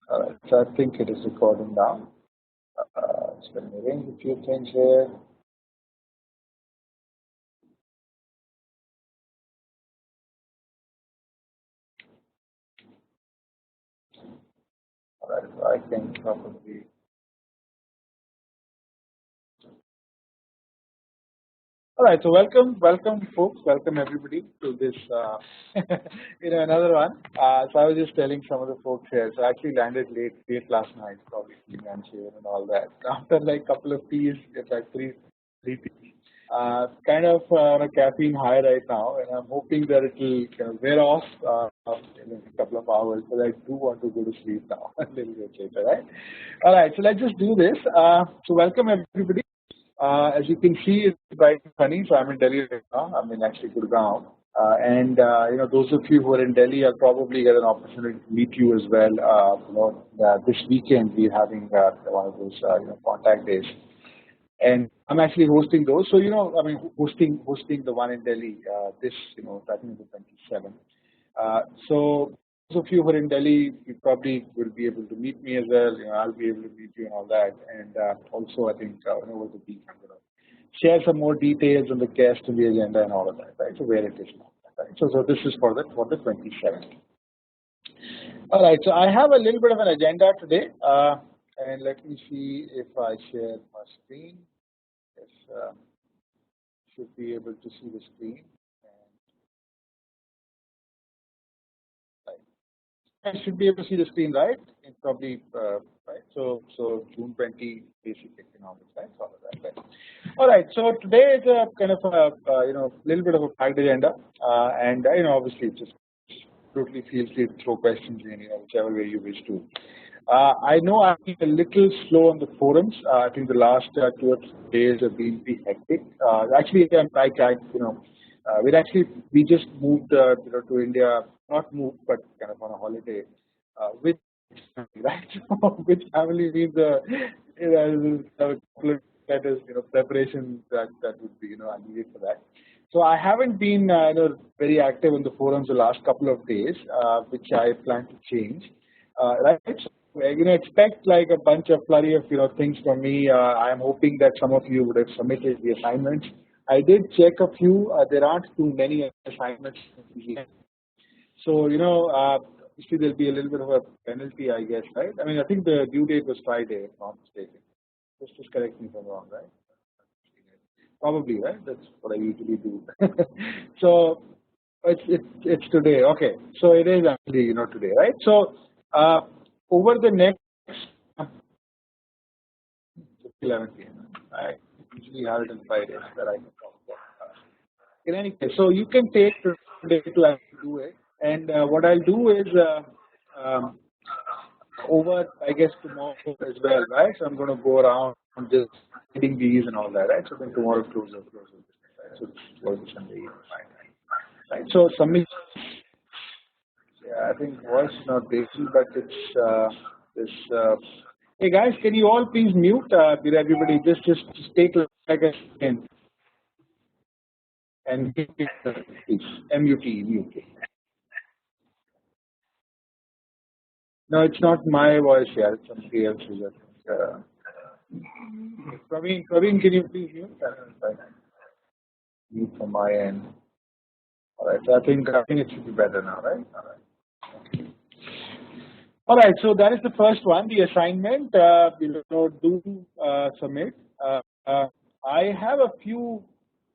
Alright, so I think it is recording now. So let me arrange a few things here. Alright, so I can probably. Alright, so welcome folks, welcome everybody to this, another one. So I was just telling some of the folks here. So I actually landed late last night, probably lunch here and all that. After like couple of teas, in fact three teas. Kind of on a caffeine high right now, and I'm hoping that it will kind of wear off in a couple of hours. But I do want to go to sleep now a little bit later, right? All right, so let's just do this. So welcome everybody. As you can see, it's bright and sunny. So I'm in Delhi right now. I'm in actually Gurgaon. And those of you who are in Delhi, I'll probably get an opportunity to meet you as well. This weekend we're having one of those contact days, and I'm actually hosting those. So hosting the one in Delhi. I think the 27th. So those of you who are in Delhi, you probably will be able to meet me as well. I'll be able to meet you and all that. And also, I think over the week, I'm going to share some more details on the guest and the agenda and all of that. Right. So where it is now. Right. So this is for the 27th. All right. So I have a little bit of an agenda today. And let me see if I share my screen. Yes, should be able to see the screen. I should be able to see the screen, right? It's probably right. So June 20 basic economics, right? All of that, right? All right. So today is a kind of a little bit of a packed agenda, and obviously just totally feel free to throw questions in, whichever way you wish to. I know I've been a little slow on the forums. I think the last 2 or 3 days have been pretty hectic. Actually, we just moved to India, not moved, but kind of on a holiday with family, right? So with family means a couple of that is preparation that would be needed for that. So I haven't been very active in the forums the last couple of days, which I plan to change. Right. So, expect like a bunch of flurry of things from me. I am hoping that some of you would have submitted the assignments. I did check a few. There aren't too many assignments yet. So obviously there'll be a little bit of a penalty, I guess, right? I mean, I think the due date was Friday, if not mistaken. Just correct me if I'm wrong, right? Probably, right? That's what I usually do. So it's today. Okay, so it is actually today, right? So uh, over the next 11 p.m. I usually have it in 5 days that I can talk about. In any case, so you can take today to actually do it, and what I'll do is over, I guess, tomorrow as well, right? So I'm going to go around just hitting these and all that, right? So then tomorrow closer, right? So it's going to Sunday evening, right? So submit. Yeah, I think voice is not basic, but it's this. Hey guys, can you all please mute? Did everybody just take like a second and mute it, please? mute. No, it's not my voice here. It's somebody else's. I think. Praveen, can you please mute? Mute from my end. All right. So I think it should be better now, right? All right. All right. So that is the first one. The assignment. Do submit. I have a few.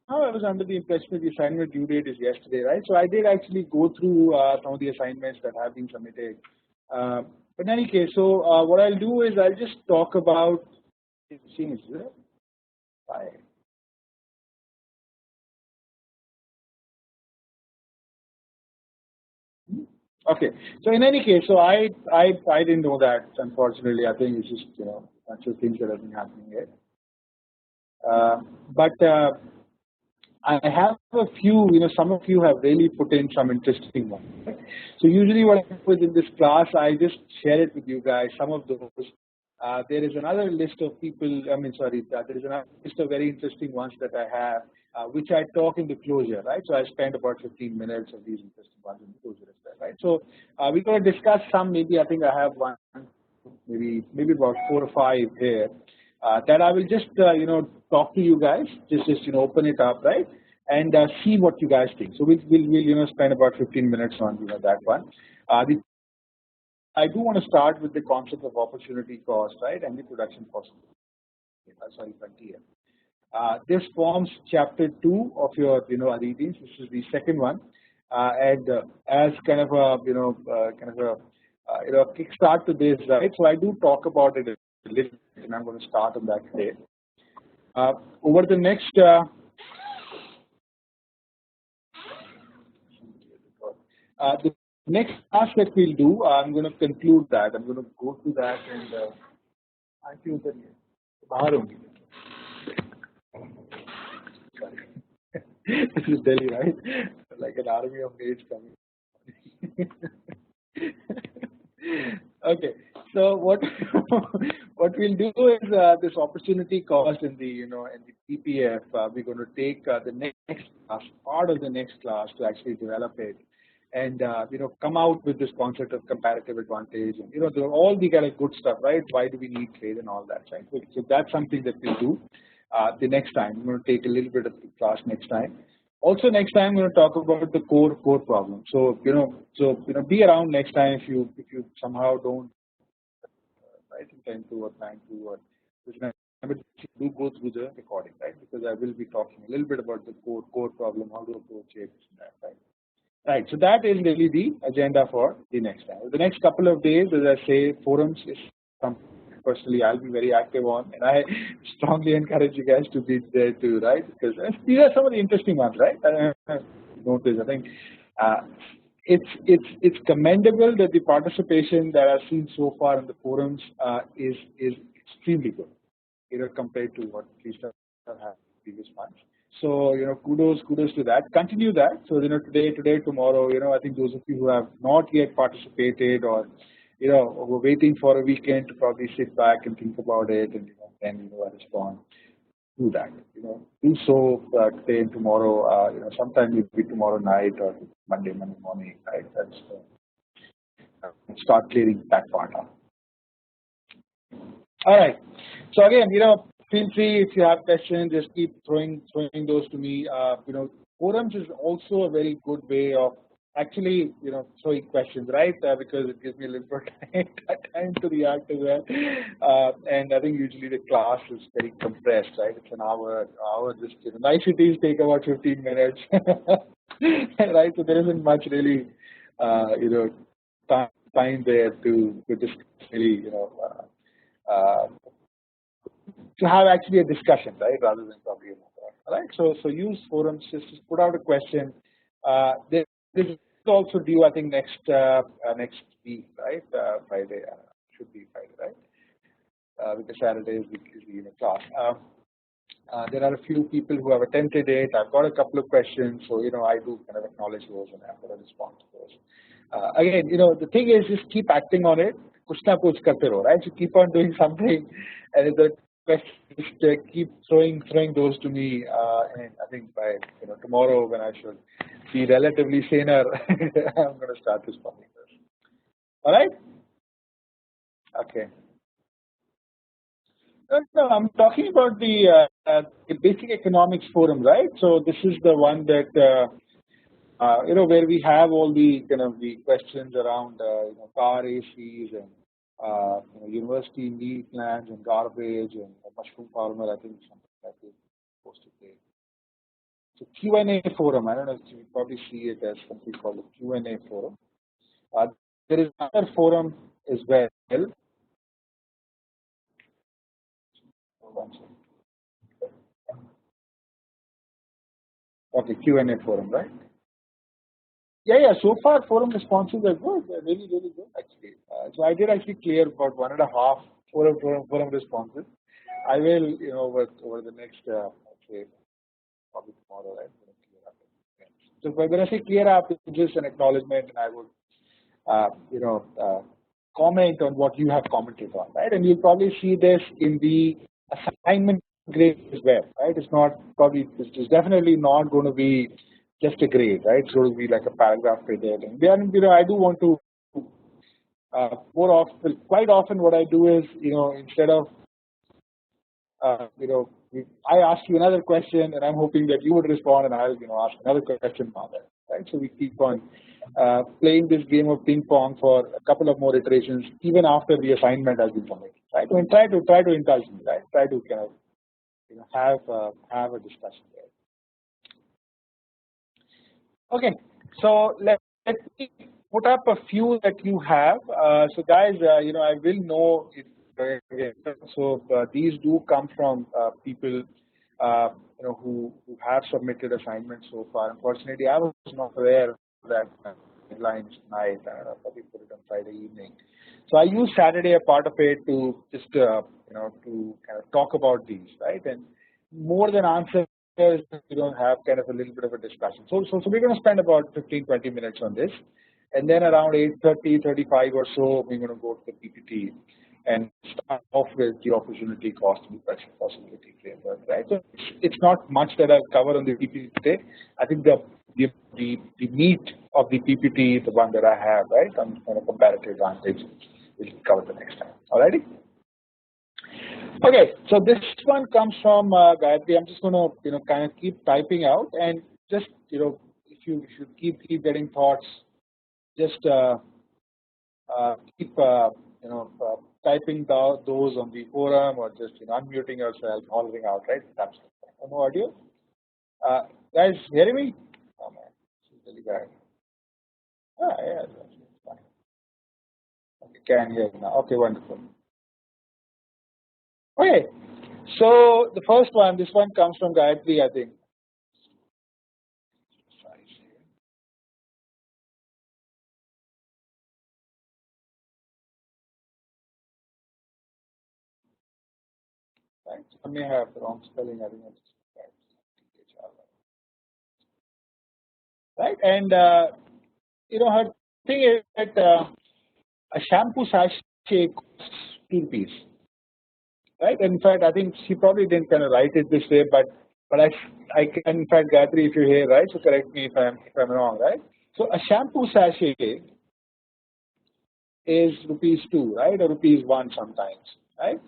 Now I was under the impression that the assignment due date is yesterday, right? So I did actually go through some of the assignments that have been submitted. But in any case, so what I'll do is I'll just talk about. Seeing is there? Bye. Okay. So in any case, so I didn't know that. Unfortunately, I think it's just bunch of things that have been happening here. But I have a few. Some of you have really put in some interesting ones. Right? So usually, what I do is in this class, I just share it with you guys. Some of those. There is another list of people. I mean, sorry, there is another list of very interesting ones that I have, which I talk in the closure, right? So I spend about 15 minutes of these interesting ones in the closure as well, right? So we're going to discuss some. Maybe I think I have one maybe about 4 or 5 here. That I will just talk to you guys, just open it up, right, and see what you guys think. So we'll spend about 15 minutes on that one. I do want to start with the concept of opportunity cost, right, and the production cost. Sorry, 20. This forms chapter 2 of your readings. This is the second one, and as kind of a kickstart to this, right? So I do talk about it a little, and I'm going to start on that today. Over the next the next class that we'll do, I'm going to conclude that. I'm going to go through that and I feel that this is Delhi, right? Like an army of maids coming. Okay, so what what we'll do is this opportunity cost in the in the PPF. We're going to take the next class, part of the next class, to actually develop it, and come out with this concept of comparative advantage, and all the kind of good stuff, right? Why do we need trade and all that, right? So that's something that we'll do the next time. I'm going to take a little bit of the class next time. Also, next time I'm going to talk about the core problem. So be around next time if you somehow don't time to or plan to, or do go through the recording, right? Because I will be talking a little bit about the core problem, how to approach it, right? Right. So that is really the agenda for the next time. The next couple of days, as I say, forums is something personally I'll be very active on, and I strongly encourage you guys to be there too, right? Because these are some of the interesting ones, right? Notice, I think it's commendable that the participation that I've seen so far in the forums is extremely good, compared to what at least I've had previous months. So kudos to that. Continue that. So today, tomorrow, I think those of you who have not yet participated, or we're waiting for a weekend to probably sit back and think about it, and then respond. Do that. Do so today and tomorrow. Sometime maybe tomorrow night or Monday morning. Right. That's start clearing that part up. All right. So again, feel free if you have questions, just keep throwing those to me. Forums is also a very good way of actually throwing questions, right? Because it gives me a little bit time to react as well. And I think usually the class is very compressed, right? It's an hour. Just niceties take about 15 minutes, right? So there isn't much really time there to discuss really to have actually a discussion, right, rather than probably right. So use forums, just put out a question. This is also due, I think, next week, right? Friday should be Friday, right? Because Saturday is the class. There are a few people who have attempted it. I've got a couple of questions, so I do kind of acknowledge those and I'm going to respond to those. Again, the thing is, just keep acting on it. Kuch na kuch karte raho, right? So keep on doing something, and if the questions keep throwing those to me, and I think by tomorrow, when I should be relatively saner, I'm going to start responding to this. All right? Okay. No, I'm talking about the Basic Economics Forum, right? So this is the one that where we have all the kind of the questions around car ACs and university meal plans and garbage and mushroom farmer. I think something that is posted there. So Q&A forum. I don't know if you probably see it as something called a Q&A forum. There is another forum as well. Okay, Q&A forum, right? Yeah. So far, forum responses are good. They're really good, actually. So I did actually clear about 1.5 forum responses. I will, over the next, say, probably tomorrow, right? Clear up. So when I say clear up, it's just an acknowledgement, and I would, comment on what you have commented on, right? And you'll probably see this in the assignment grade as well, right? It's definitely not going to be just a grade, right? It's going to be like a paragraph per day. And I do want to quite often, what I do is, instead of I ask you another question, and I'm hoping that you would respond, and I'll, ask another question on that, right? So we keep on playing this game of ping pong for a couple of more iterations, even after the assignment has been submitted, right? I mean, try to indulge me, right? Try to kind of, have a discussion there. Okay, so let me put up a few that you have. So guys, I will know if so these do come from people who have submitted assignments so far. Unfortunately, I was not aware that deadline is tonight. Probably put it on Friday evening. So I use Saturday a part of it to just to kind of talk about these, right? And more than answers, we don't have kind of a little bit of a discussion. So we're going to spend about 15-20 minutes on this, and then around 8:30-35 or so, we're going to go to the PPT and start off with the opportunity cost and possibility framework, right? So it's not much that I'll cover on the PPT today. I think the meat of the PPT is the one that I have, right, on a comparative advantage. We'll cover the next time. Alrighty. Okay, so this one comes from Gayatri. I'm just going to kind of keep typing out, and just if you should keep getting thoughts, just keep typing those on the forum, or just unmuting yourself, hollering out, right? That's no audio. Guys, hearing me? Oh man, this is really bad. Yeah, that's fine. Okay, can hear now. Okay, wonderful. Okay, so the first one, this one comes from Gayatri, I think. Right, I may have the wrong spelling. I think it's right, and her thing is that a shampoo sachet costs ₹2. Right, and in fact, I think she probably didn't kind of write it this way, but I can, in fact, Gayatri, if you're here, right, so correct me if I'm wrong, right? So a shampoo sachet is ₹2, right, or ₹1 sometimes, right?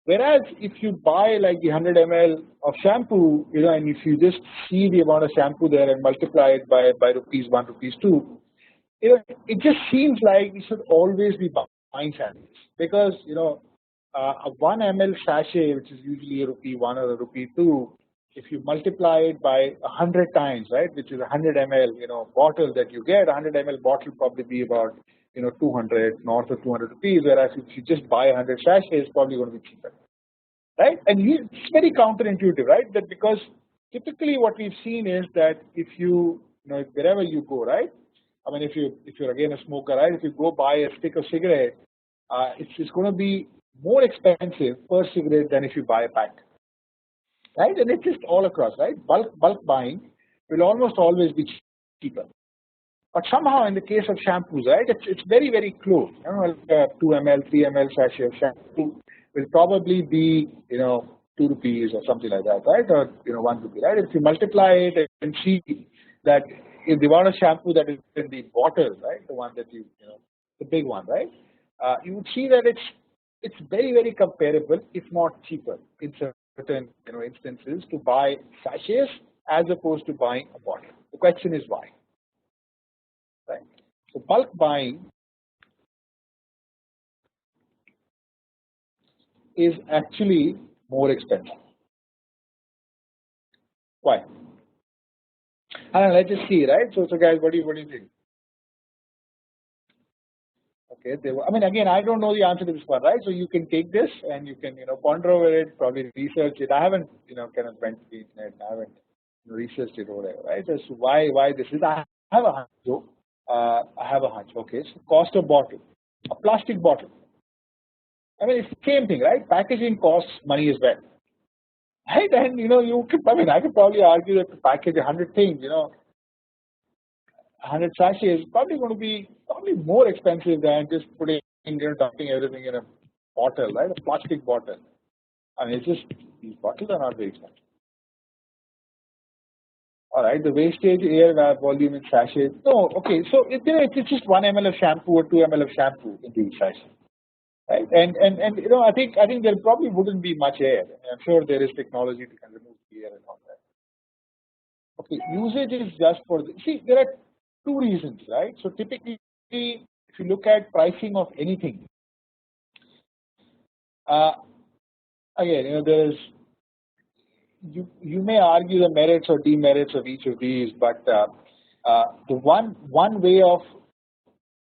Whereas if you buy like the 100 ml of shampoo, and if you just see the amount of shampoo there and multiply it by ₹1, ₹2, it just seems like we should always be buying sachets, because a 1 ml sachet, which is usually a ₹1 or a ₹2, if you multiply it by 100 times, right, which is a 100 ml bottle that you get, 100 ml bottle probably be about 200, north of ₹200, whereas if you just buy 100 sachets, it's probably going to be cheaper, right? And it's very counterintuitive, right? That because typically what we've seen is that if wherever you go, right? I mean, if you're again a smoker, right? If you go buy a stick of cigarette, it's going to be more expensive per cigarette than if you buy a pack, right? And it's just all across, right? Bulk buying will almost always be cheaper. But somehow, in the case of shampoos, right, it's very, very close. Like a 2 ml, 3 ml sachet of shampoo will probably be ₹2 or something like that, right? Or ₹1, right? If you multiply it and see that if the amount of shampoo that is in the bottle, right, the one that the big one, right, you would see that it's very, very comparable, if not cheaper, in certain instances, to buy sachets as opposed to buying a bottle. The question is why, right? So bulk buying is actually more expensive. Why? Let's just see, right? So guys, what do you think? Okay, I mean, again, I don't know the answer to this one, right? So you can take this and you can ponder over it, probably research it. I haven't kind of went to the internet. I haven't researched it or whatever, right? As to why this is. I have a hunch, though. I have a hunch. Okay, so cost of bottle, a plastic bottle. I mean, it's the same thing, right? Packaging costs money as well, right? And you could. I mean, I could probably argue that to package 100 things, 100 sachets is probably going to be more expensive than just dumping everything in a bottle, right? A plastic bottle. I mean, it's just these bottles are not very expensive. Alright, the wastage air volume in sachets. No, okay, so it's just 1 ml of shampoo or 2 ml of shampoo in these sachets. Right, and I think there probably wouldn't be much air. I'm sure there is technology to kind of remove the air and all that. Okay, usage is just for see there are two reasons, right? So typically, if you look at pricing of anything, uh, again, there's you may argue the merits or demerits of each of these, but the one way of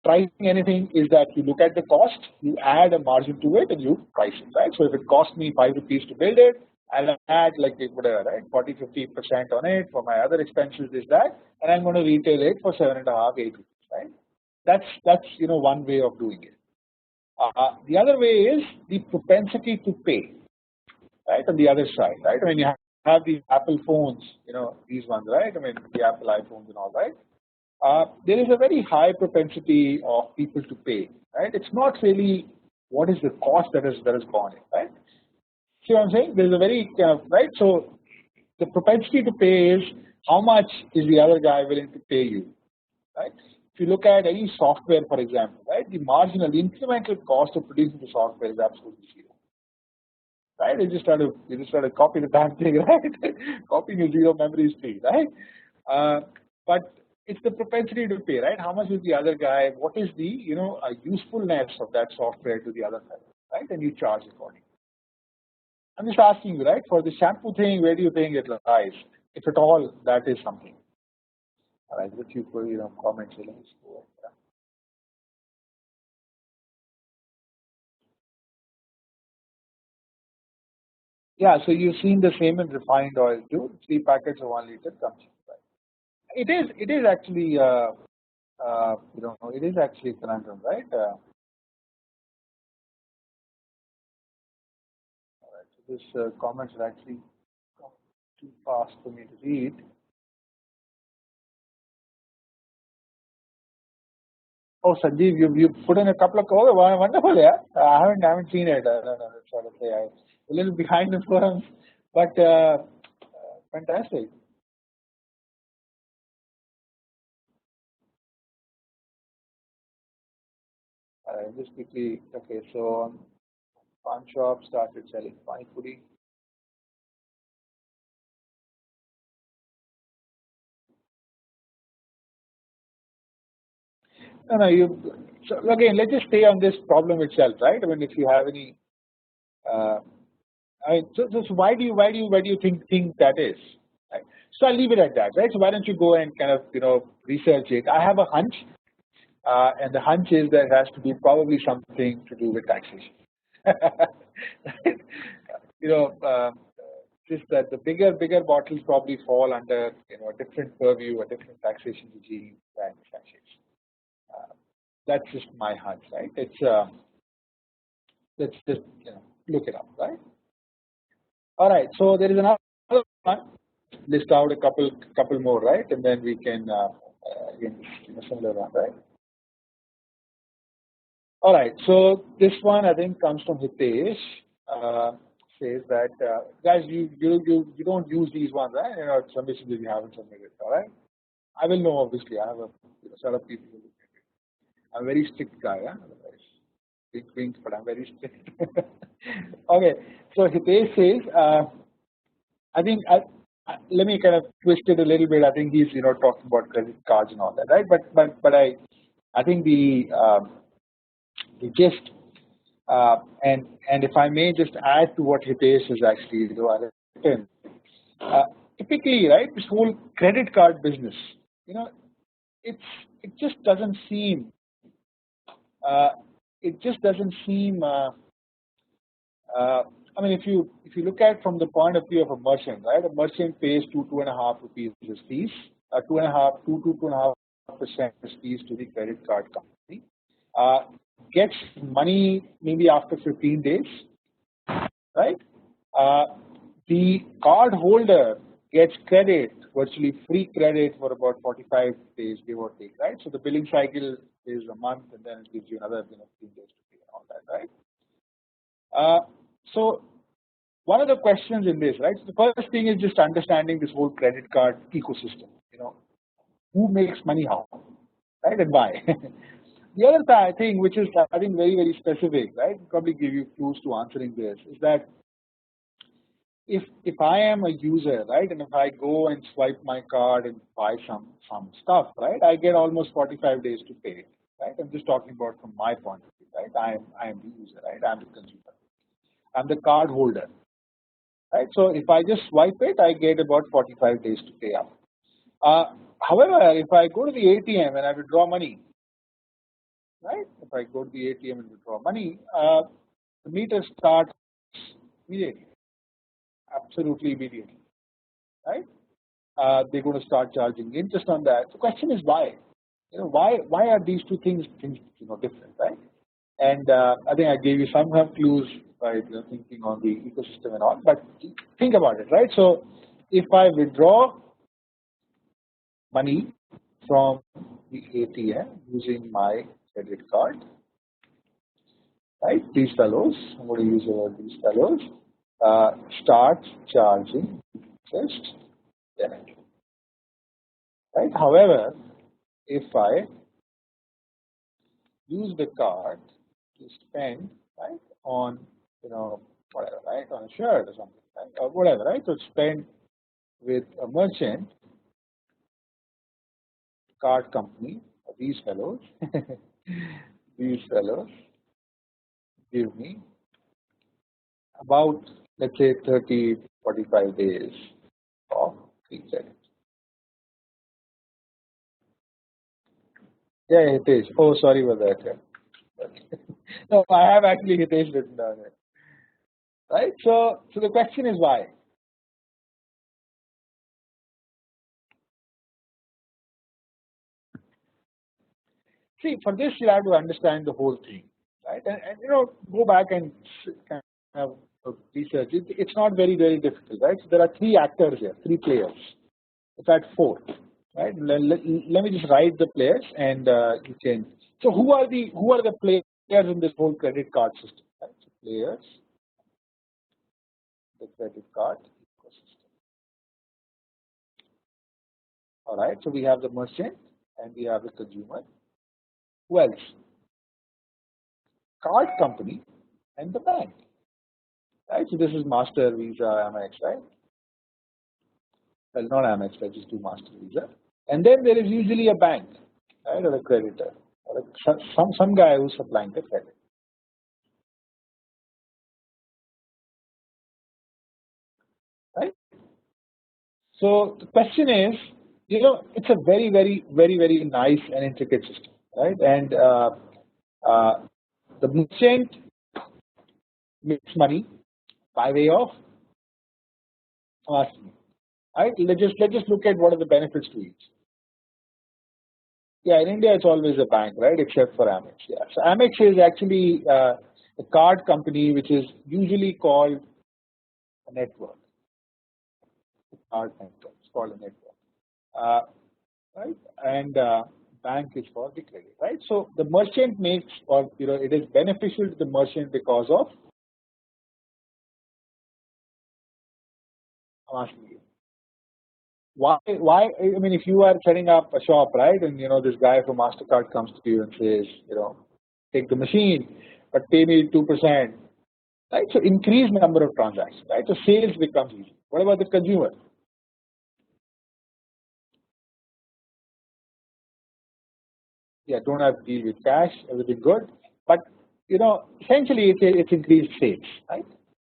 pricing anything is that you look at the cost, you add a margin to it, and you price it, right? So if it cost me 5 rupees to build it, I'll add like whatever, right, 40-50% on it for my other expenses, is that, and I'm going to retail it for 7.5, 8 rupees, right? That's one way of doing it. The other way is the propensity to pay, right? On the other side, right? I mean, you have these Apple phones, these ones, right? I mean, the Apple iPhones and all, right? There is a very high propensity of people to pay, right? It's not really what is the cost that has gone in, right? See what I'm saying? There's a very right. So the propensity to pay is how much is the other guy willing to pay you, right? If you look at any software, for example, right, the incremental cost of producing the software is absolutely zero, right? You just try to copy the damn thing, right? Copying a zero memory is free, right? But it's the propensity to pay, right? How much is the other guy? What is the usefulness of that software to the other guy, right? And you charge accordingly. I'm just asking you, right? For the shampoo thing, where do you think it lies, if at all that is something? All right, which you put comments. Let me just go ahead. Yeah, so you've seen the same in refined oil too. 3 packets of 1 liter comes. Right. It is actually it is actually a conundrum, right? All right, so this comments are actually too fast for me to read. Oh, Sanjeev, you put in a couple of calls. Wonderful, yeah. I haven't seen it. No, sort of say I'm a little behind the firms, but fantastic. Just quickly, okay. So, pawn shop started selling pani puri. No, so again, let's just stay on this problem itself, right? I mean, if you have any, uh, so why do you think that is? Right? So I'll leave it at that, right? So why don't you go and kind of research it? I have a hunch, and the hunch is that it has to be probably something to do with taxation. Right? You know, just that the bigger bottles probably fall under a different purview, a different taxation regime than sachets. Uh, that's just my hunch, right? Let's just look it up, right? All right. So there is another one. List out a couple more, right? And then we can again similar one, right? All right. So this one I think comes from Hitesh. Uh, Says that guys, you don't use these ones, right? It's submissions that you haven't submitted. All right. I will know obviously. I have a set of people who look at it. I'm a very strict guy. Huh? Otherwise, big wings, but I'm very strict. Okay. So Hitesh says. I think let me kind of twist it a little bit. I think he's talking about credit cards and all that, right? But I think the gist and if I may just add to what Hitesh has actually written, uh, typically, right, this whole credit card business, you know, it's it just doesn't seem uh, it just doesn't seem uh, I mean, if you look at from the point of view of a merchant, right? A merchant pays 2.5 rupees as fees, 2.5% as fees to the credit card company. Uh, Gets money maybe after 15 days, right? Uh, the card holder gets credit, virtually free credit for about 45 days, give or take, right? So the billing cycle is a month, and then it gives you another 15 days to pay and all that, right? So one of the questions in this, right? So the first thing is just understanding this whole credit card ecosystem. Who makes money how, right, and why. The other thing, which is I think very specific, right, probably give you clues to answering this, is that if I am a user, right, and if I go and swipe my card and buy some stuff, right, I get almost 45 days to pay it, right. I'm just talking about from my point of view, right. I am the user, right. I'm the consumer. I'm the card holder, right. So if I just swipe it, I get about 45 days to pay up. However, if I go to the ATM and I withdraw money, right? If I go to the ATM and withdraw money, the meter starts immediately, absolutely immediately, right? They're going to start charging interest on that. The question is why? Why are these two things different, right? And I think I gave you some clues by thinking on the ecosystem and all. But think about it, right? So if I withdraw money from the ATM using my credit card, right? These fellows, I'm going to use the word these fellows, start charging interest directly, right? However, if I use the card to spend, right, on whatever, right, on a shirt or something, right, or whatever, right, to spend with a merchant, card company, these fellows, these fellows give me about, let's say, 30, 45 days of free credit. Yeah, Hitesh. Oh, sorry about that. Yeah. No, I have actually Hitesh written down here. Right? So the question is why? See, for this you have to understand the whole thing, right? And go back and kind of research. It's not very difficult, right? So there are three actors here, three players. In fact, four, right? Let me just write the players, and you can. So who are the players in this whole credit card system? Right? So players, the credit card ecosystem. All right. So we have the merchant and we have the consumer. Who else? Card company and the bank. Right. So this is Master, Visa, Amex, right? Well, not Amex. Let's just do Master, Visa. And then there is usually a bank, right, or a creditor, or some guy who's supplying the credit. Right. So the question is, it's a very nice and intricate system, right? And uh, the merchant makes money by way of asking, right? Let's just look at what are the benefits to each. Yeah, in India it's always a bank, right? Except for Amex. Yeah, so Amex is actually a card company which is usually called a network. Card network. It's called a network. Uh, right? And bank is for the credit, right? So the merchant makes, or it is beneficial to the merchant because of. I'm asking you, why? I mean, if you are setting up a shop, right, and this guy from Mastercard comes to you and says, take the machine, but pay me 2%, right? So increase number of transactions, right? So sales becomes easy. What about the consumer? Yeah, don't have to deal with cash, everything good. But essentially it's increased sales, right?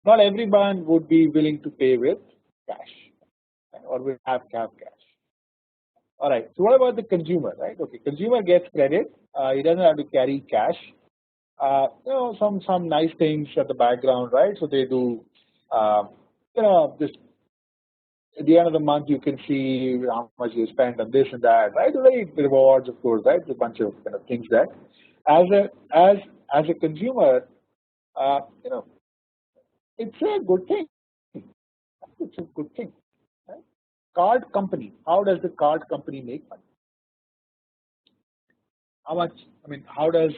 Not everyone would be willing to pay with cash, right? Or will have cash. All right. So what about the consumer, right? Okay, consumer gets credit. He doesn't have to carry cash. Some nice things at the background, right? So they do, this at the end of the month you can see how much you spent on this and that, right? Very rewards, of course, right? A bunch of kind of things that, as a consumer, uh, you know, it's a good thing. It's a good thing. Right? Card company. How does the card company make money? How much? I mean, how does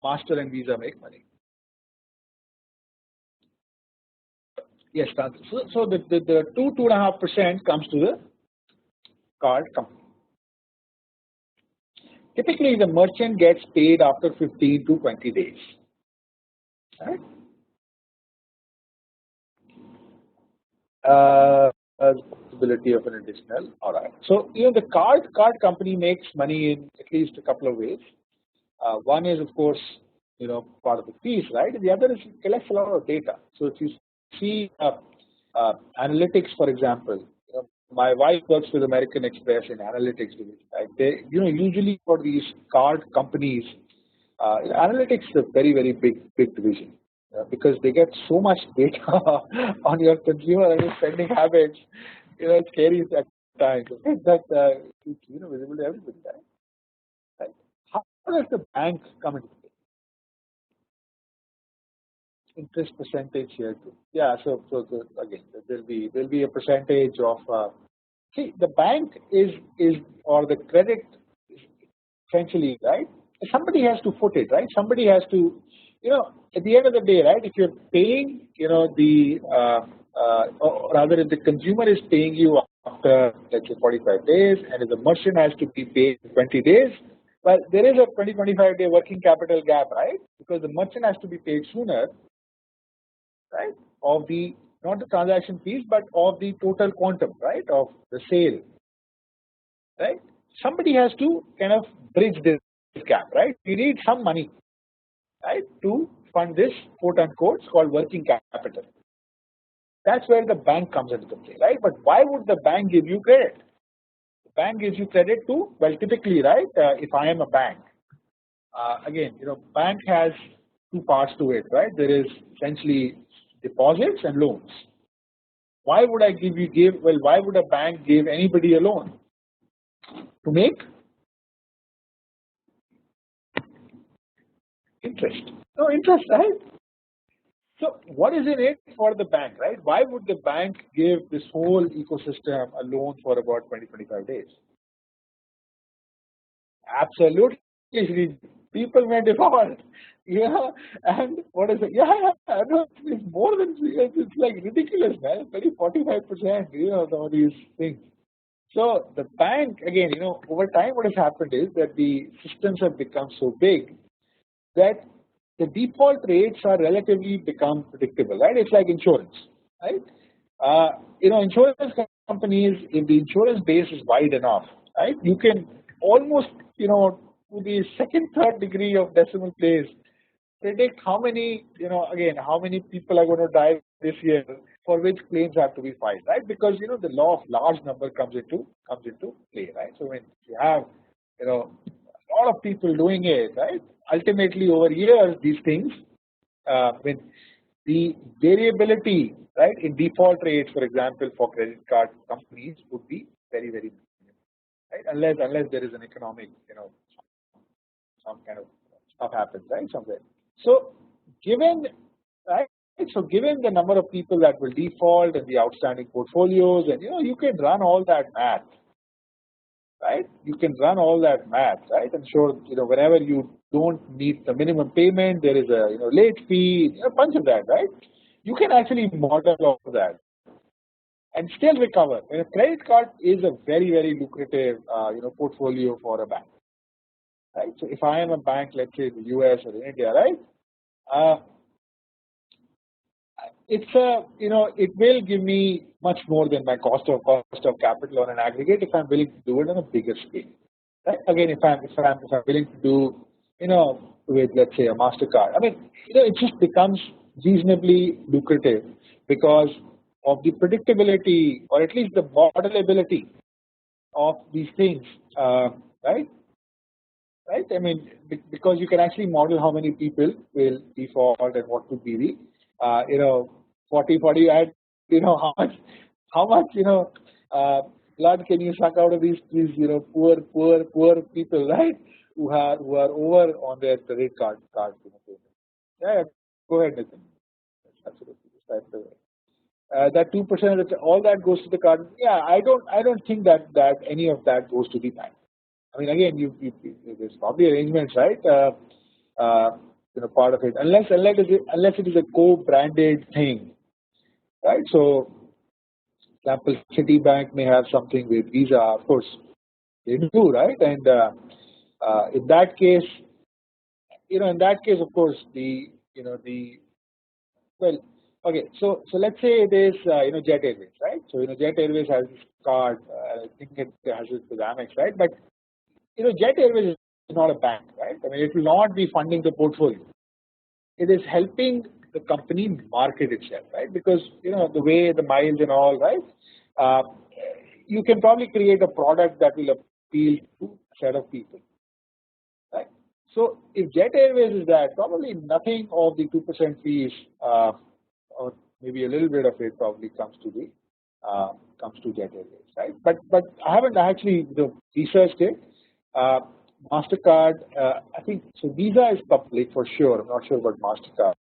Master and Visa make money? Yes, so the 2.5% comes to the card company. Typically, the merchant gets paid after 15 to 20 days. Right? Possibility of an additional. All right. So the card company makes money in at least a couple of ways. One is, of course, part of the fees, right? And the other is it collects a lot of data. So if you see analytics, for example, my wife works with American Express in analytics division. Right? They, usually for these card companies, analytics is a very big division because they get so much data on your consumer and your spending habits. It's scary at times. That it's visible to everybody. Right? How does the bank come into play? Interest percentage here too. Yeah. So again, there'll be a percentage of. See, the bank is or the credit is essentially, right. Somebody has to foot it, right. Somebody has to, at the end of the day, right. If you're paying, or rather, if the consumer is paying you after let's say 45 days, and if the merchant has to be paid 20 days, well, there is a 25-day working capital gap, right? Because the merchant has to be paid sooner, right? Of the not the transaction fees, but of the total quantum, right? Of the sale, right? Somebody has to kind of bridge this gap, right? We need some money, right, to fund this quote unquote called working capital. That's where the bank comes into play, right? But why would the bank give you credit? The bank gives you credit to, well, typically, right? If I am a bank, again, bank has two parts to it, right? There is essentially deposits and loans. Why would I well, why would a bank give anybody a loan? To make interest. No interest, right? So what is in it for the bank, right? Why would the bank give this whole ecosystem a loan for about 20-25 days? Absolutely. People may default. And what is it? Yeah, no, it's more than, it's like ridiculous, man. 45%, some of these things. So the bank, again, over time what has happened is that the systems have become so big that the default rates are relatively become predictable, right? It's like insurance, right? Insurance companies, if the insurance base is wide enough, right, you can almost, to the second, third degree of decimal place, predict how many, again, how many people are going to die this year for which claims have to be filed, right? Because the law of large number comes into play, right? So when you have, a lot of people doing it, right? Ultimately, over years, these things, when the variability, right, in default rates, for example, for credit card companies would be very minimal, right? Unless there is an economic, some kind of stuff happens, right, somewhere. So given, right, so given the number of people that will default and the outstanding portfolios, and you can run all that math, right? You can run all that math, right? I'm sure whenever you don't meet the minimum payment, there is a late fee, a bunch of that, right? You can actually model all of that and still recover. And a credit card is a very lucrative portfolio for a bank, right? So if I am a bank, let's say in the US or in India, right? It's it will give me much more than my cost of capital on an aggregate if I'm willing to do it on a bigger scale. Right? Again, if I'm willing to do with, let's say, a MasterCard, I mean it just becomes reasonably lucrative because of the predictability or at least the modelability of these things, right? Right? I mean, because you can actually model how many people will default and what would be the 40 add, how much blood can you suck out of these poor people, right? Who are over on their credit card payment. Yeah, go ahead, Nathan. Absolutely, that's the way. That 2%, all that goes to the card. Yeah, I don't think that any of that goes to the bank. I mean, again, there's probably arrangements, right? Part of it, unless it is a co-branded thing, right? So, example, Citibank may have something with Visa, of course, they do, right? And in that case, of course, the you know the well, okay. So let's say it is Jet Airways, right? So Jet Airways has this card. I think it has it with Amex, right? But Jet Airways is not a bank, right? I mean, it will not be funding the portfolio. It is helping the company market itself, right? Because the way the miles and all, right? Uh, you can probably create a product that will appeal to a set of people, right? So if Jet Airways is that, probably nothing of the 2% fees, or maybe a little bit of it, probably comes to Jet Airways, right? But I haven't actually researched it. Uh, Mastercard, I think so. Visa is public for sure. I'm not sure about Mastercard,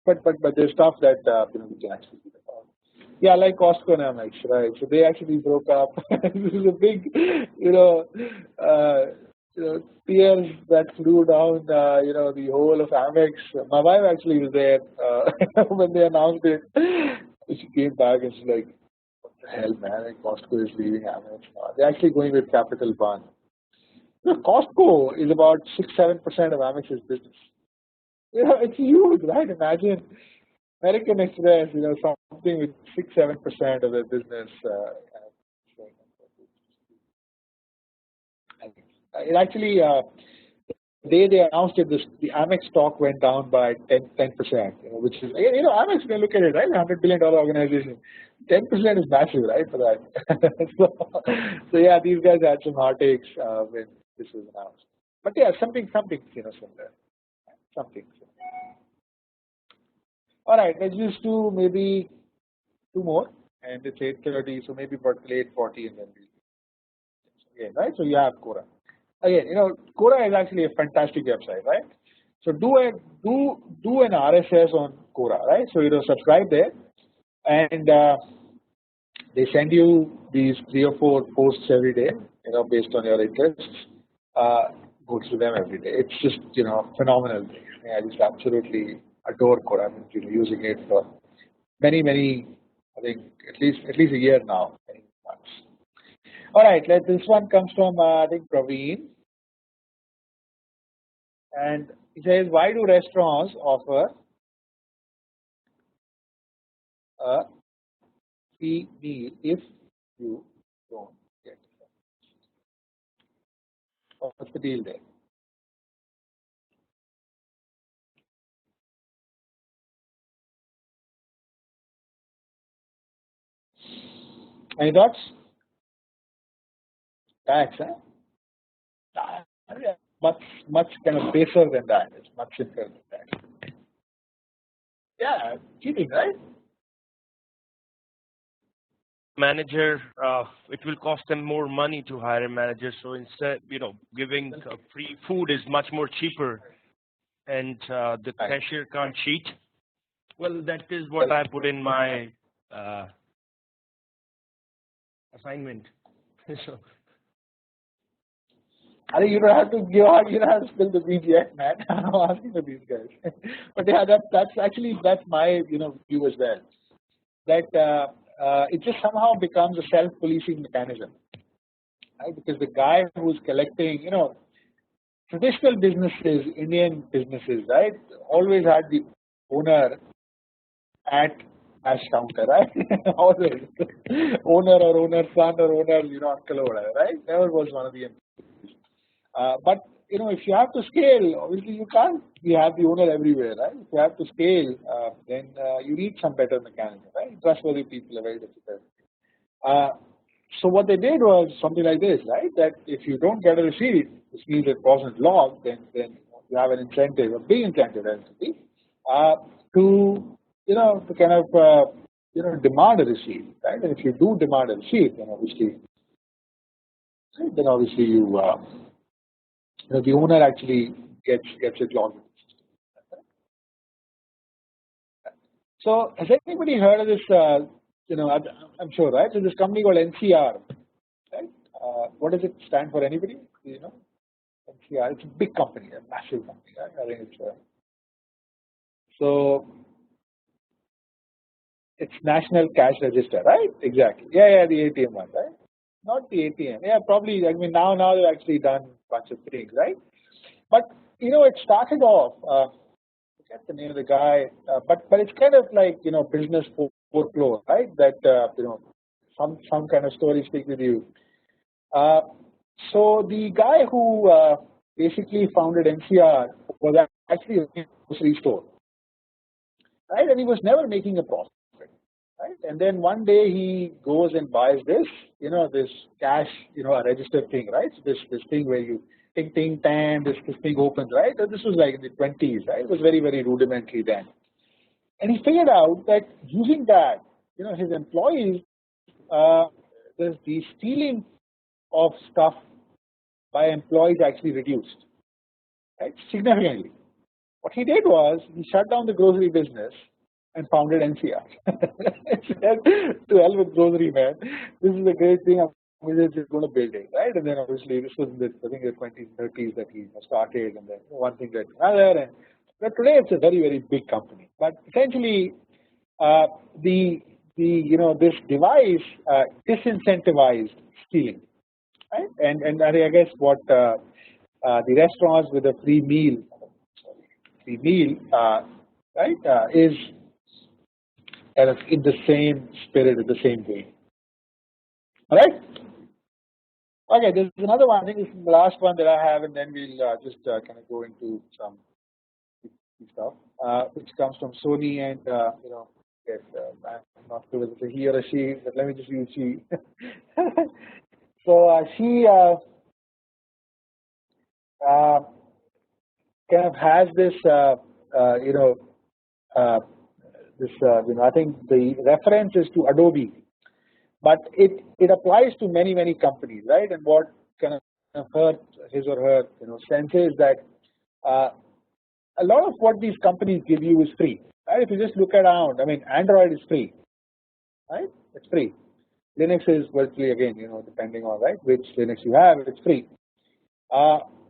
but there's stuff that we can actually do about. Yeah, like Costco and Amex, right? So they actually broke up. This is a big, uh, tears that flew down, the whole of Amex. My wife actually was there when they announced it. She came back and she's like, "What the hell, man? Like Costco is leaving Amex now. They're actually going with Capital One." Costco is about 6-7% of Amex's business. It's huge, right? Imagine American Express, something with 6-7% of their business. It actually, the day they announced it, the Amex stock went down by 10%, which is, Amex, you can look at it, right? $100 billion organization. 10% is massive, right, for that. So yeah, these guys had some heartaches when this was announced. But yeah, something, similar. Something. All right, let's just do maybe two more, and it's 8:30, so maybe about 8:40, and then again, right? So you have Quora. Again, Quora is actually a fantastic website, right? So do an RSS on Quora, right? So subscribe there, and they send you these 3 or 4 posts every day, based on your interests. Go through them every day. It's just phenomenal thing. I just absolutely adore Quora. I've been using it for many. I think at least a year now. Many months. All right, this one comes from I think Praveen, and he says, "Why do restaurants offer a free meal if you don't get it? What's the deal there?" Any thoughts? Tax, huh? Yeah, much kind of baser than that. It's much simpler than that. Yeah, cheating, right? Manager, it will cost them more money to hire a manager. So instead, giving free food is much more cheaper, and the Right. cashier can't cheat. Well, that is what I put in my uh, assignment. So I think you don't have to spill the beans yet, man. I'm asking for these guys. But yeah, that's my view as well. That it just somehow becomes a self-policing mechanism, right? Because the guy who's collecting, traditional businesses, Indian businesses, right, always had the owner at cash counter, right? Always. Owner or owner's son or owner, uncle or whatever, right? Never was one of the employees. But if you have to scale, obviously you can't. You have the owner everywhere, right? If you have to scale, then you need some better mechanism, right? Trustworthy people are very difficult. Uh, so what they did was something like this, right? That if you don't get a receipt, which means it wasn't logged, then you have an incentive, a big incentive, actually, uh, to to kind of demand a receipt, right? And if you do demand a receipt, then obviously the owner actually gets it logged. So has anybody heard of this? I'm sure, right? So this company called NCR, right? What does it stand for? Anybody? NCR. It's a big company, a massive company, right? I think it's so It's National Cash Register, right? Exactly. Yeah, the ATM one, right? Not the ATM. Yeah, probably. I mean, now they've actually done a bunch of things, right? But it started off. Forget the name of the guy, but it's kind of like business folklore, right? That some kind of story speak with you. So the guy who basically founded NCR was actually a grocery store, right? And he was never making a profit, right? And then one day he goes and buys this cash, a register thing, right? So this thing where you ting ting tan, this thing opens, right? So this was like in the 20s, right? It was very very rudimentary then, and he figured out that using that, his employees, the stealing of stuff by employees actually reduced, right, significantly. What he did was he shut down the grocery business and founded NCR. He said, to hell with grocery, man. This is a great thing. I'm just going to build it, right? And then obviously this was in I think the 20s, 30s that he started, and then one thing led to another. And but today it's a very very big company. But essentially, this device disincentivized stealing, right? And I guess what the restaurants with a free meal, right, is kind of in the same spirit, in the same way. All right. Okay, there's another one. I think this is the last one that I have, and then we'll just kind of go into some stuff, which comes from Sony, and yes, I'm not sure whether it's a he or a she, but let me just use she. So she kind of has this, I think the reference is to Adobe, but it applies to many companies, right? And what kind of his or her sense is that a lot of what these companies give you is free, right? If you just look around, I mean, Android is free, right? It's free. Linux is virtually, again, depending on, right, which Linux you have, it's free.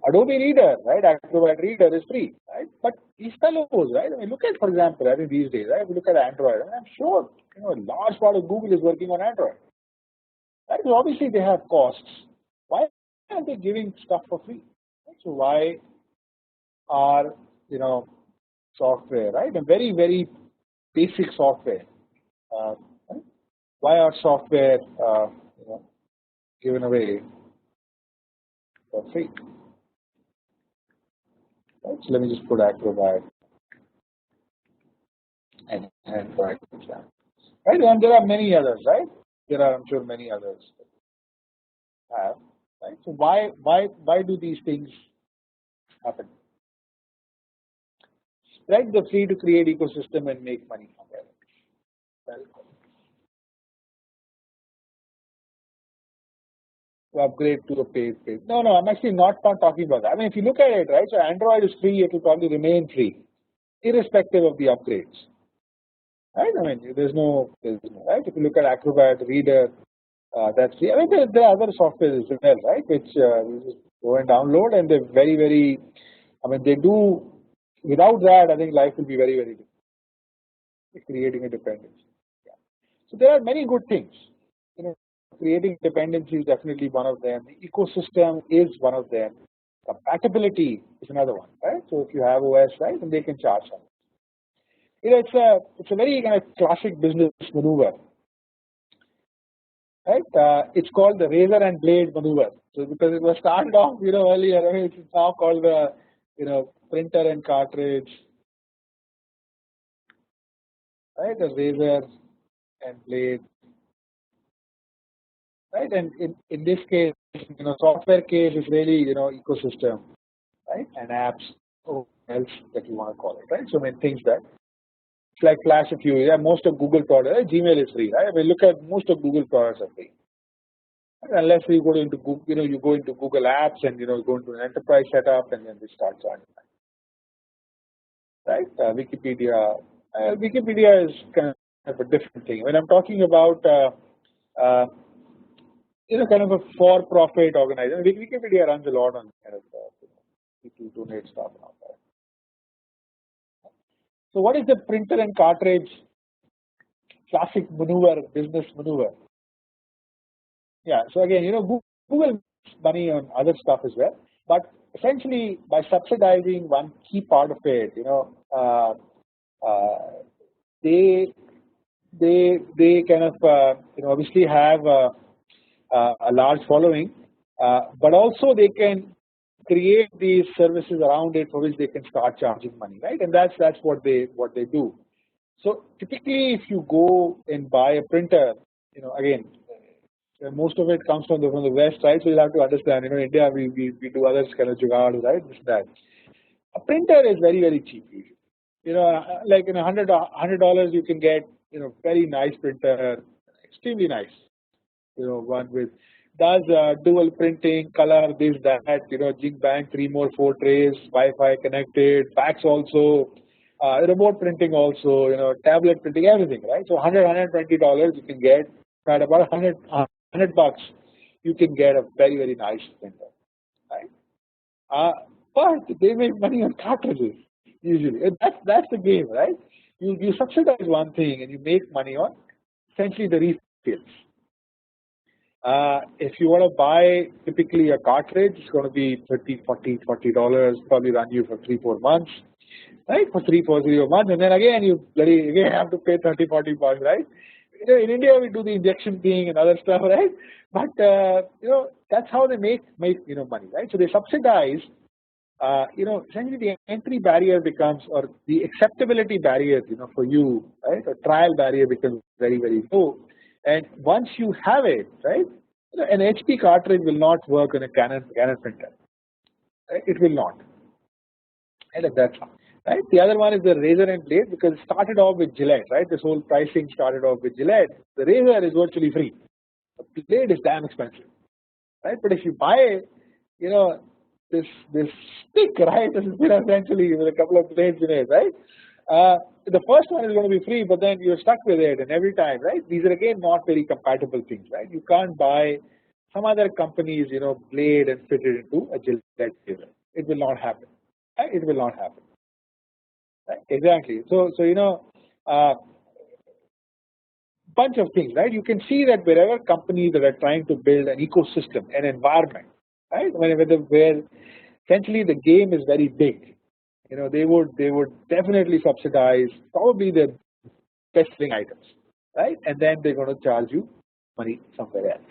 Adobe Reader, right? Acrobat Reader is free, right? But these fellows, right? I mean, look at, for example, I think these days, right? If you look at Android, and I'm sure a large part of Google is working on Android, right? So obviously they have costs. Why are they giving stuff for free? Right? So why are software, right? A very very basic software. Right? Why are software given away for free? Right? So let me just put Acrobat and Android, right? And there are many others, right? There are, I'm sure, many others have, right? So why do these things happen? Spread the free to create ecosystem and make money from there. Well, to upgrade to a paid page. No, I'm actually not talking about that. I mean, if you look at it, right, so Android is free, it will probably remain free, irrespective of the upgrades, right? I mean, there's no, right? If you look at Acrobat Reader, that's free. I mean, there are other softwares as well, right, which you just go and download, and they're very, very, I mean, they do, without that, I think life will be very, very difficult. Creating a dependency. Yeah. So there are many good things. Creating dependency is definitely one of them. The ecosystem is one of them. Compatibility is another one, right? So if you have OS, right, then they can charge some. It's a very kind of classic business maneuver, right? It's called the razor and blade maneuver. So because it was started off, earlier, I mean, it's now called the, printer and cartridge, right? The razor and blade. Right, and in this case, software case is really ecosystem, right, and apps, or else that you want to call it, right? So many things that it's like Flash. If you most of Google products, right? Gmail is free, right? I mean, look at most of Google products are free, right? Unless you go into Google, you go into Google Apps and go into an enterprise setup and then they start charging, right? Wikipedia is kind of a different thing. When I'm talking about kind of a for-profit organization. Wikipedia runs a lot on kind of people donate stuff and all that. So what is the printer and cartridge classic maneuver, business maneuver. Yeah. So again, Google makes money on other stuff as well, but essentially by subsidizing one key part of it, they they kind of obviously have a large following, but also they can create these services around it for which they can start charging money, right? And that's what they do. So typically, if you go and buy a printer, again, most of it comes from the West, right? So you have to understand, India we do other kind of jugaad, right? This that. A printer is very cheap usually. Like in $100 you can get very nice printer, extremely nice. One with does dual printing, color, this that. Jig bang, 3 more 4 trays, Wi-Fi connected, fax also, remote printing also, tablet printing, everything, right? So $120 you can get at about $100 you can get a very nice printer, right? But they make money on cartridges usually. And that's the game, right? You subsidize one thing and you make money on essentially the refills. If you want to buy typically a cartridge, it's going to be $30, $40, probably run you for 3-4 months, right? For 3-4 months, and then again you again have to pay $30-40, right? In India we do the injection thing and other stuff, right? But that's how they make money, right? So they subsidize. Essentially the entry barrier becomes, or the acceptability barrier, for you, right? Or trial barrier becomes very low. And once you have it, right? An HP cartridge will not work on a Canon printer. Right? It will not. And that's how. Right? The other one is the razor and blade, because it started off with Gillette, right? This whole pricing started off with Gillette. The razor is virtually free. The blade is damn expensive, right? But if you buy, this stick, right? This is essentially with a couple of blades in it, right? The first one is going to be free, but then you're stuck with it, and every time, right? These are again not very compatible things, right? You can't buy some other company's, blade and fit it into a Gillette razor. It will not happen. Right? It will not happen. Right? Exactly. So bunch of things, right? You can see that wherever companies that are trying to build an ecosystem, an environment, right? Where essentially the game is very big, they would definitely subsidize probably the best selling items, right? And then they're going to charge you money somewhere else,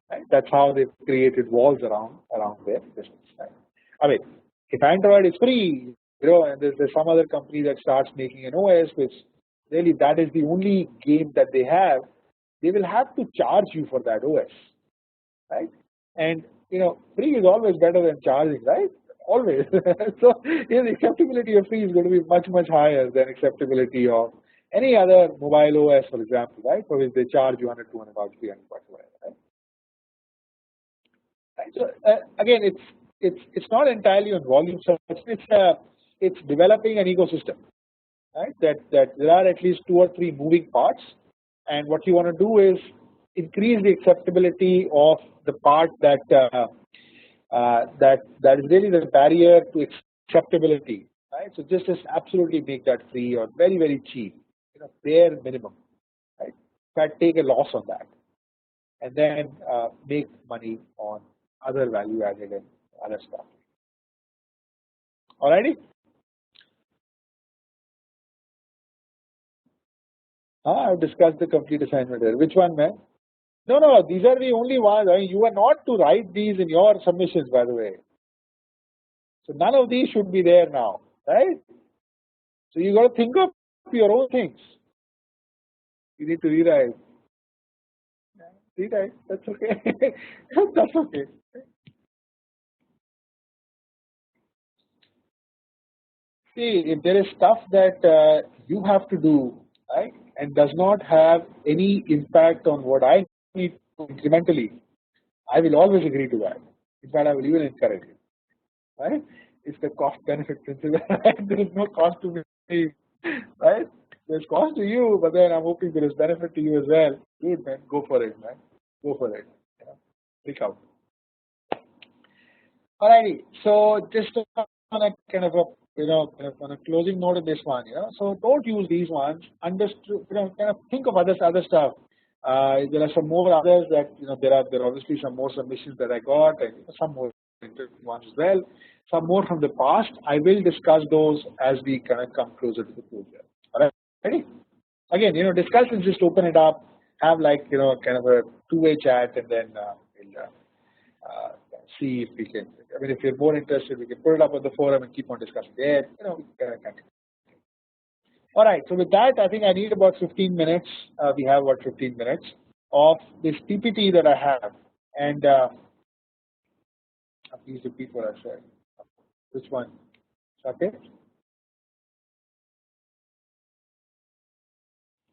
right? That's how they've created walls around their business, right? I mean, if Android is free, and there's some other company that starts making an OS, which really that is the only game that they have, they will have to charge you for that OS, right? And free is always better than charging, right? Always. So the acceptability of free is going to be much higher than acceptability of any other mobile OS, for example, right? For which they charge you $100, $200, $300, whatever, right? Right? So again, it's not entirely on volume search. It's developing an ecosystem, right? That there are at least 2 or 3 moving parts, and what you want to do is increase the acceptability of the part that is really the barrier to acceptability, right? So just absolutely make that free or very cheap, bare minimum, right? But take a loss on that, and then make money on other value added and other stuff. Alrighty. I've discussed the complete assignment here. Which one, man? No, these are the only ones. I mean, you are not to write these in your submissions, by the way. So none of these should be there now, right? So you got to think of your own things. You need to rewrite. Rewrite. That's okay. That's okay. See, if there is stuff that you have to do, right, and does not have any impact on what I need to incrementally, I will always agree to that. In fact, I will even encourage it, right? It's the cost-benefit principle. Right? There is no cost to me, right? There's cost to you, but then I'm hoping there is benefit to you as well. Dude, man, go for it, man. Go for it. Pick out. Alrighty. So just on a kind of a kind of on a closing note in this one, so don't use these ones. Understood, kind of think of other stuff. There are some more others that there are obviously some more submissions that I got, and some more ones as well. Some more from the past. I will discuss those as we kind of come closer to the closure. All right, ready? Again, discuss and just open it up. Have like kind of a two-way chat, and then we'll see if we can. I mean, if you're more interested, we can put it up on the forum and keep on discussing there. We can continue. All right. So with that, I think I need about 15 minutes. We have about 15 minutes of this PPT that I have, and please repeat what I said. Which one? Okay.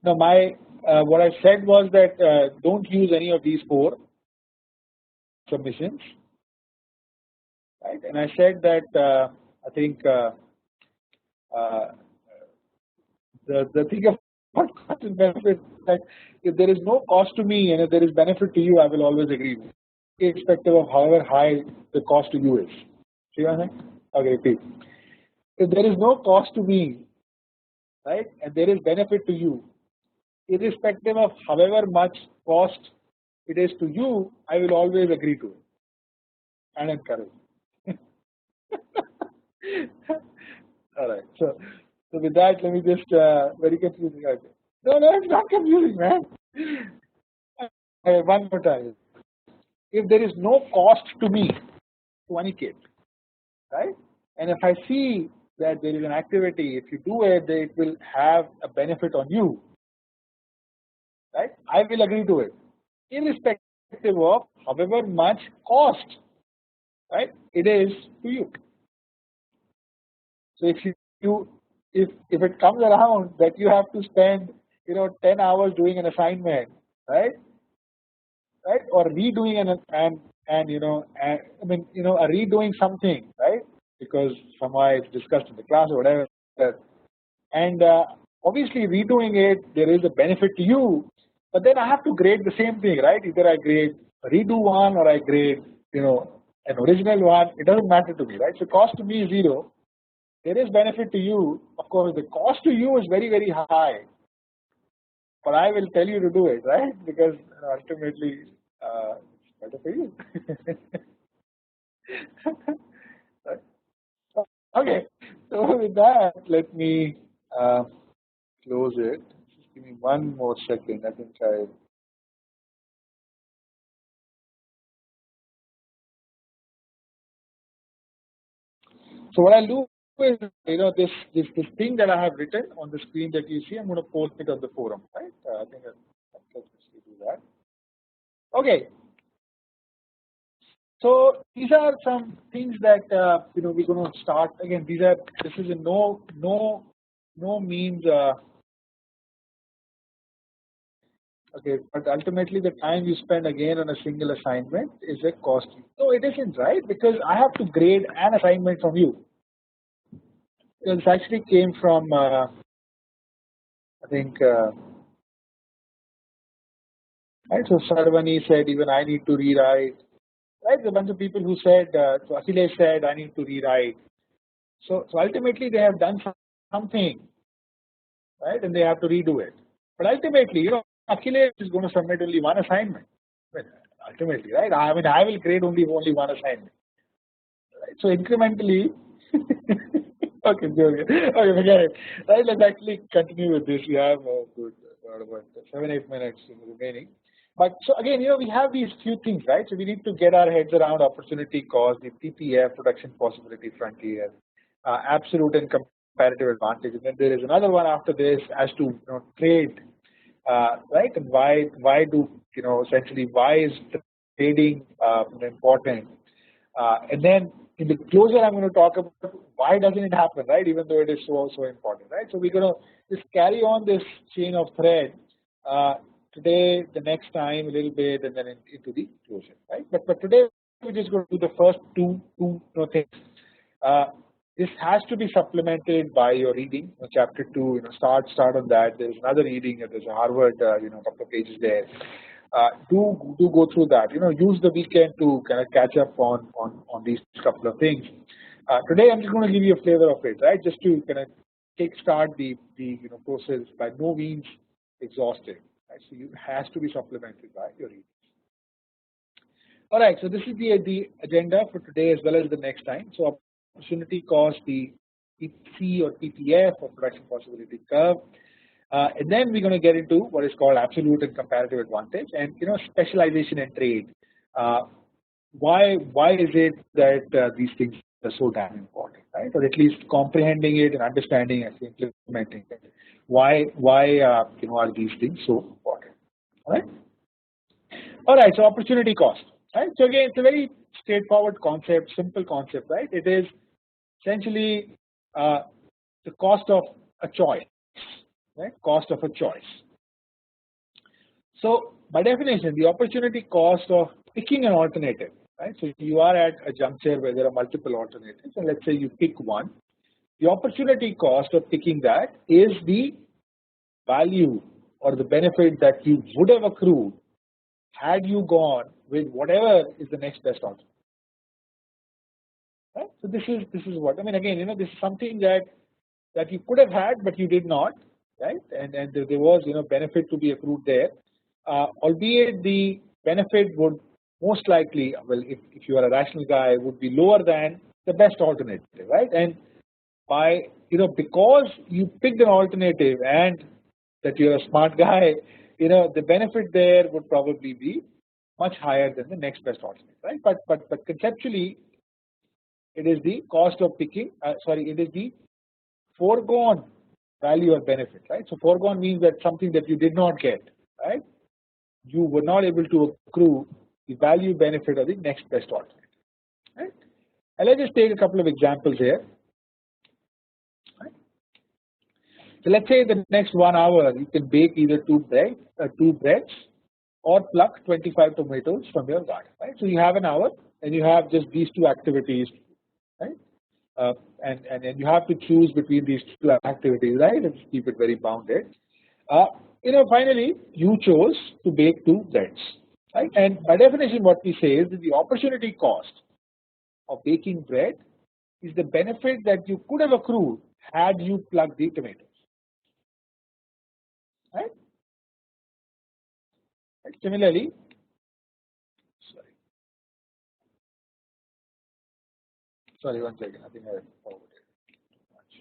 Now, what I said was that don't use any of these 4 submissions, right? And I said that I think the thing of cost and benefit, that if there is no cost to me and if there is benefit to you, I will always agree with you, irrespective of however high the cost to you is. See what I'm saying? Okay, repeat. If there is no cost to me, right, and there is benefit to you, irrespective of however much cost it is to you, I will always agree to it and encourage. All right. So with that, let me just very confusing. No, it's not confusing, man. One more time. If there is no cost to me, to Aniket, right? And if I see that there is an activity, if you do it, it will have a benefit on you, right? I will agree to it, irrespective of however much cost, right, it is to you. So if it comes around that you have to spend 10 hours doing an assignment, right, or redoing redoing something, right, because somehow it's discussed in the class or whatever, and obviously redoing it, there is a benefit to you, but then I have to grade the same thing, right? Either I grade a redo one or I grade an original one. It doesn't matter to me, right? So cost to me is 0. There is benefit to you. Of course, the cost to you is very, very high, but I will tell you to do it, right? Because ultimately it's better for you. Right? Okay, so with that, let me close it. Just give me one more second. I think So what I'll do is, this thing that I have written on the screen that you see, I'm going to post it on the forum, right? I think let's do that. Okay. So these are some things that we're going to start again. This is in no means okay, but ultimately the time you spend again on a single assignment is a cost. No, it isn't, right? Because I have to grade an assignment from you. This actually came from I think right. So Sarvani said even I need to rewrite. Right, there's a bunch of people who said, so Akhilesh said I need to rewrite. So ultimately they have done something, right, and they have to redo it. But ultimately, Akhilesh is going to submit only one assignment. Ultimately, right? I mean, I will grade only one assignment. Right? So incrementally. Okay, forget it. Right, let's actually continue with this. We have about 7-8 minutes remaining. But so again, we have these few things, right? So we need to get our heads around opportunity cost, the PPF, production possibility frontier, absolute and comparative advantage, and then there is another one after this as to trade, right? And why do essentially why is trading important? And then in the closure, I'm going to talk about why doesn't it happen, right? Even though it is so important, right? So we're going to just carry on this chain of thread. Today, the next time a little bit, and then into the closure, right? But today we're just going to do the first two things. This has to be supplemented by your reading. Chapter 2, start on that. There's another reading. There's a Harvard, couple of pages there. Do go through that. Use the weekend to kind of catch up on these couple of things. Today I'm just going to give you a flavor of it, right? Just to kind of kickstart the process. By no means exhaustive, right? So you has to be supplemented by your reading. All right, so this is the agenda for today as well as the next time. So opportunity cost, the PPC or PPF or production possibility curve, and then we're going to get into what is called absolute and comparative advantage, and specialization and trade. Why is it that these things are so damn important, right? Or at least comprehending it and understanding and implementing it. Why are these things so important? All right. All right. So opportunity cost. Right. So again, it's a very straightforward concept, simple concept, right? It is essentially the cost of a choice, right? Cost of a choice. So by definition, the opportunity cost of picking an alternative, right? So you are at a juncture where there are multiple alternatives, and let's say you pick one. The opportunity cost of picking that is the value or the benefit that you would have accrued had you gone with whatever is the next best alternative. Right? So this is what I mean. Again, this is something that you could have had, but you did not, right? And there was benefit to be accrued there, albeit the benefit would most likely, well, if you are a rational guy, would be lower than the best alternative, right? And by because you picked an alternative and that you're a smart guy, the benefit there would probably be much higher than the next best alternative, right? But conceptually, it is the cost of picking. It is the foregone value or benefit, right? So foregone means that something that you did not get, right? You were not able to accrue the value benefit of the next best alternative, right? And let's just take a couple of examples here. Right? So let's say the next 1 hour you can bake either two breads or pluck 25 tomatoes from your garden, right? So you have an hour and you have just these two activities, right? And you have to choose between these two activities, right? And keep it very bounded. Finally, you chose to bake two breads, right? And by definition, what we say is that the opportunity cost of baking bread is the benefit that you could have accrued had you plucked the tomatoes, right? Similarly, sorry, 1 second. I think I forwarded much.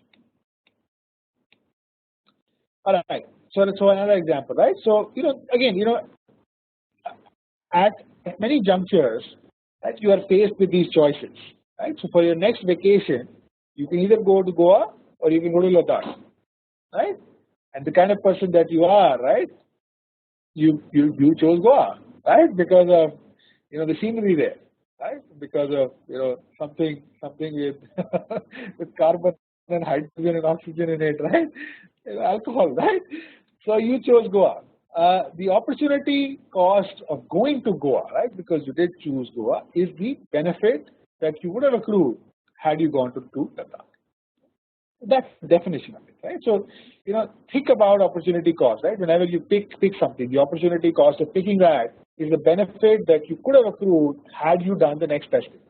All right. So another example, right? So again, at many junctures, right, you are faced with these choices, right? So for your next vacation, you can either go to Goa or you can go to Ladakh, right? And the kind of person that you are, right, you chose Goa, right, because of the scenery there, right, because of something with with carbon and hydrogen and oxygen in it, right, alcohol, right. So you chose Goa. The opportunity cost of going to Goa, right, because you did choose Goa, is the benefit that you would have accrued had you gone to Ladakh. That's the definition of it, right? So, think about opportunity cost, right? Whenever you pick something, the opportunity cost of picking that is the benefit that you could have accrued had you done the next best thing.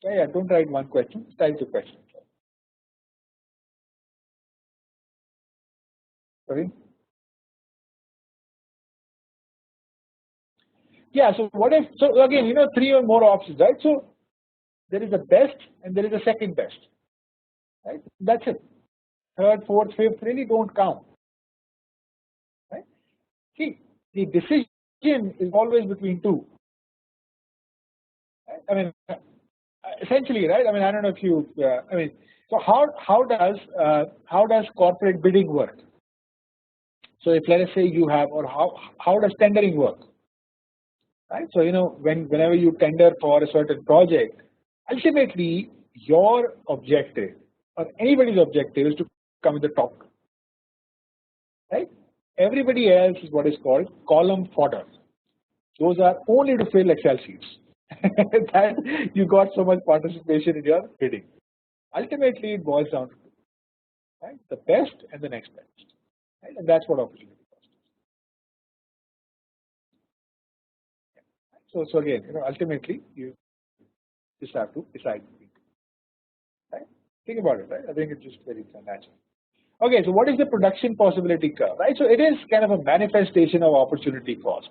Okay, yeah, don't write one question, type the question. Sorry. Yeah. So what if? So again, 3 or more options, right? So there is a best and there is a second best, right? That's it. Third, fourth, fifth really don't count, right? See, the decision is always between two. Right? I mean, essentially, right? I mean, I don't know if you. So how does corporate bidding work? So if let us say you have, or how does tendering work? Right. So whenever you tender for a certain project, ultimately your objective or anybody's objective is to come in the top. Right. Everybody else is what is called column fodder. Those are only to fill Excel sheets. That you got so much participation in your bidding. Ultimately, it boils down to two, right? The best and the next best, right? And that's what opportunity cost is. So again, ultimately, you just have to decide. Think about it, right? I think it's just very natural. Okay, so what is the production possibility curve, right? So it is kind of a manifestation of opportunity cost.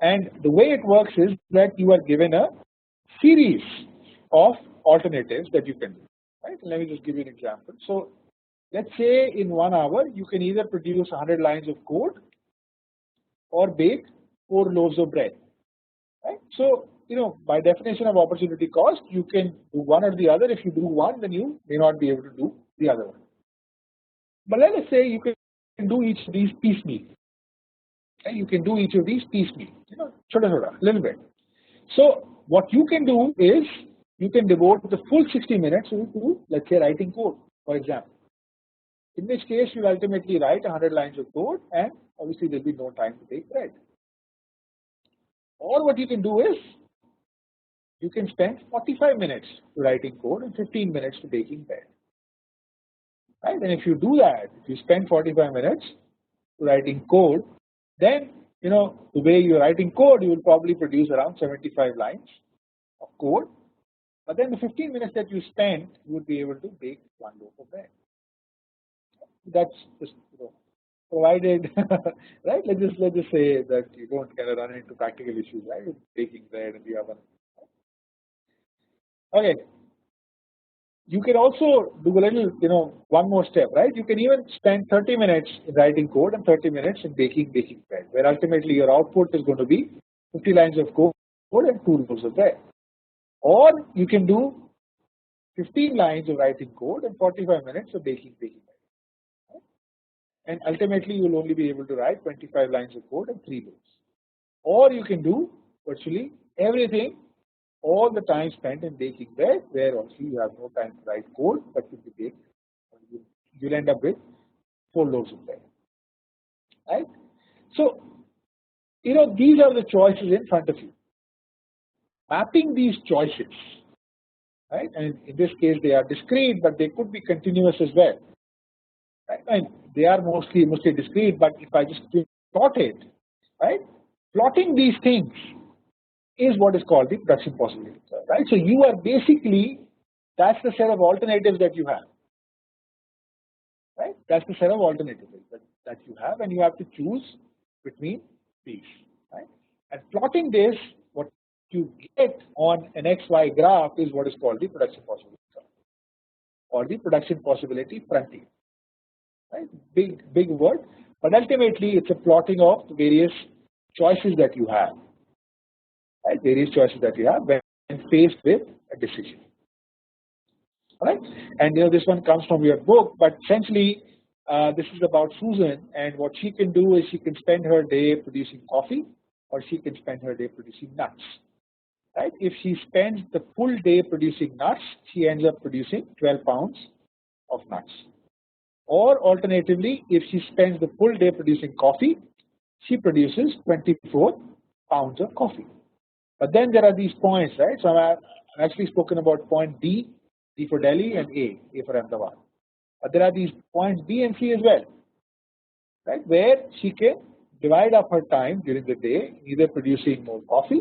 And the way it works is that you are given a series of alternatives that you can do, right? Let me just give you an example. So let's say in 1 hour you can either produce 100 lines of code or bake 4 loaves of bread, right? So by definition of opportunity cost, you can do one or the other. If you do one, then you may not be able to do the other one. But let us say you can do each of these piecemeal. Okay? You can do each of these piecemeal, a little bit. So what you can do is you can devote the full 60 minutes to, let's say, writing code, for example. In which case you ultimately write 100 lines of code, and obviously there will be no time to bake bread. Or what you can do is you can spend 45 minutes to writing code and 15 minutes to baking bread. Right? And if you do that, if you spend 45 minutes to writing code, then the way you're writing code, you will probably produce around 75 lines of code. But then the 15 minutes that you spend, you would be able to bake 1 loaf of bread. That's just provided, right? Let's just say that you don't kind of run into practical issues, right? With baking bread in the oven. Okay. You can also do a little, one more step, right? You can even spend 30 minutes in writing code and 30 minutes in baking bread, where ultimately your output is going to be 50 lines of code and 2 loaves of bread. Or you can do 15 lines of writing code and 45 minutes of baking bread. Right? And ultimately you will only be able to write 25 lines of code and 3 loaves. Or you can do virtually everything, all the time spent in baking bread, where obviously you have no time to write code, but you will bake. You'll end up with 4 loaves of bread, right? So these are the choices in front of you. Mapping these choices, right? And in this case they are discrete, but they could be continuous as well, right? And they are mostly discrete. But if I just plot it, right? Plotting these things is what is called the production possibility curve, right? So you are basically, that's the set of alternatives that you have, right? That's the set of alternatives that you have, and you have to choose between these, right? And plotting this, what you get on an XY graph is what is called the production possibility curve, or the production possibility frontier, right? Big word, but ultimately it's a plotting of the various choices that you have. Right, various choices that you have when faced with a decision. All right, and this one comes from your book, but essentially this is about Susan, and what she can do is she can spend her day producing coffee, or she can spend her day producing nuts. Right, if she spends the full day producing nuts, she ends up producing 12 pounds of nuts. Or alternatively, if she spends the full day producing coffee, she produces 24 pounds of coffee. But then there are these points, right? So I've actually spoken about point D for Delhi, and A for Ahmedabad. But there are these points B and C as well, right? Where she can divide up her time during the day, either producing more coffee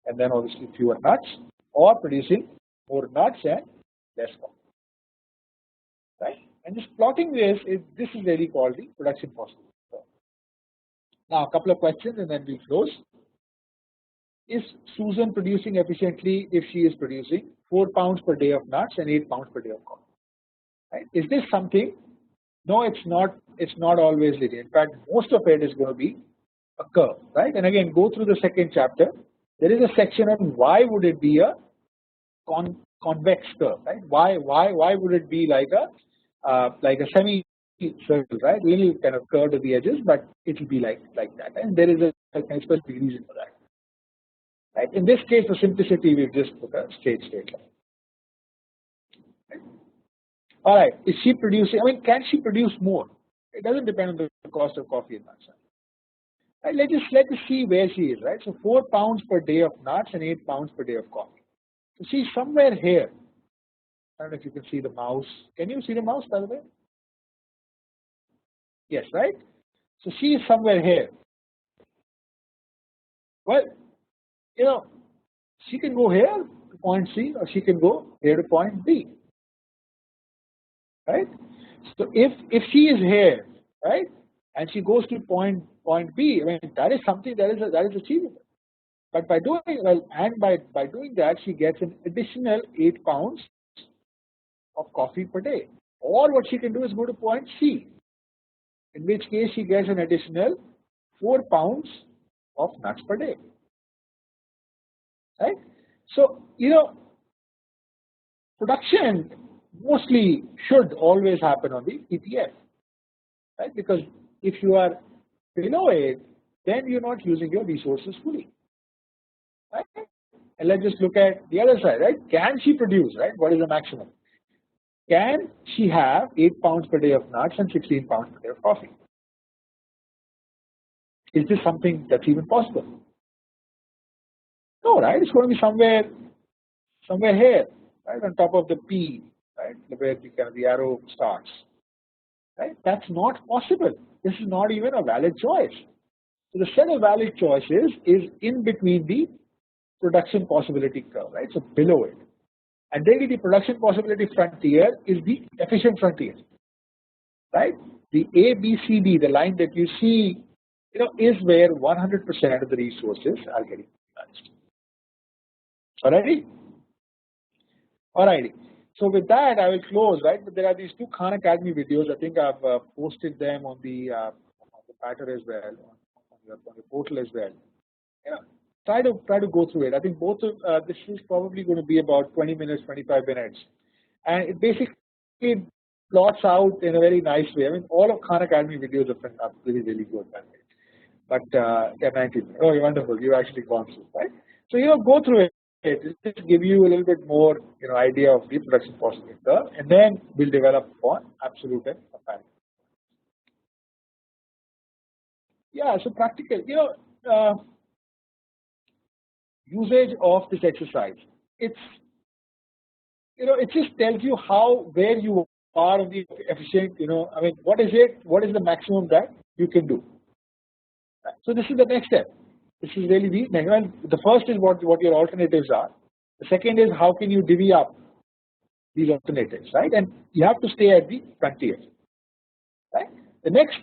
and then obviously fewer nuts, or producing more nuts and less coffee, right? And just plotting this is really called the production possibility. Now a couple of questions and then we close. Is Susan producing efficiently if she is producing 4 pounds per day of nuts and 8 pounds per day of coffee? Right? Is this something? No, it's not. It's not always linear. In fact, most of it is going to be a curve, right? And again, go through the second chapter. There is a section on why would it be a convex curve, right? Why would it be like a semi circle, right? Really kind of curved at the edges, but it will be like that. And there is a specific reason for that. Right. In this case, for simplicity, we've just put a straight line. Right. All right. Is she producing? I mean, can she produce more? It doesn't depend on the cost of coffee and nuts. Right. Let's see where she is. Right. So 4 pounds per day of nuts and 8 pounds per day of coffee. So she's somewhere here. I don't know if you can see the mouse. Can you see the mouse, by the way? Yes. Right. So she is somewhere here. Well, she can go here to point C, or she can go here to point B. right? So if she is here, right, and she goes to point B, I mean that is something that is achievable. But by doing by doing that, she gets an additional 8 pounds of coffee per day. Or what she can do is go to point C, in which case she gets an additional 4 pounds of nuts per day, right? So production mostly should always happen on the PPF, right? Because if you are below it, then you're not using your resources fully, right? And let's just look at the other side, right? Can she produce, right? What is the maximum? Can she have 8 pounds per day of nuts and 16 pounds per day of coffee? Is this something that's even possible? No, right? It's going to be somewhere here, right, on top of the P, right, where the arrow starts, right? That's not possible. This is not even a valid choice. So the set of valid choices is in between the production possibility curve, right? So below it, and really the production possibility frontier is the efficient frontier, right? The A, B, C, D, the line that you see, is where 100% of the resources are getting utilized. Alrighty. Alrighty. So with that, I will close, right? But there are these 2 Khan Academy videos. I think I've posted them on the pattern as well, on the portal as well. Try to go through it. I think both of this is probably going to be about 20 minutes, 25 minutes, and it basically plots out in a very nice way. I mean, all of Khan Academy videos are really good. But they're 19 minutes. Oh, you're wonderful. You've actually gone through, right? So go through it. Just give you a little bit more idea of the production possibility curve, and then we'll develop on absolute and comparative. Yeah, so practical, usage of this exercise. It just tells you where you are in the efficient. I mean, what is it? What is the maximum that you can do? So this is the next step. This is really the next one. The first is what your alternatives are. The second is how can you divvy up these alternatives, right? And you have to stay at the frontier, right? The next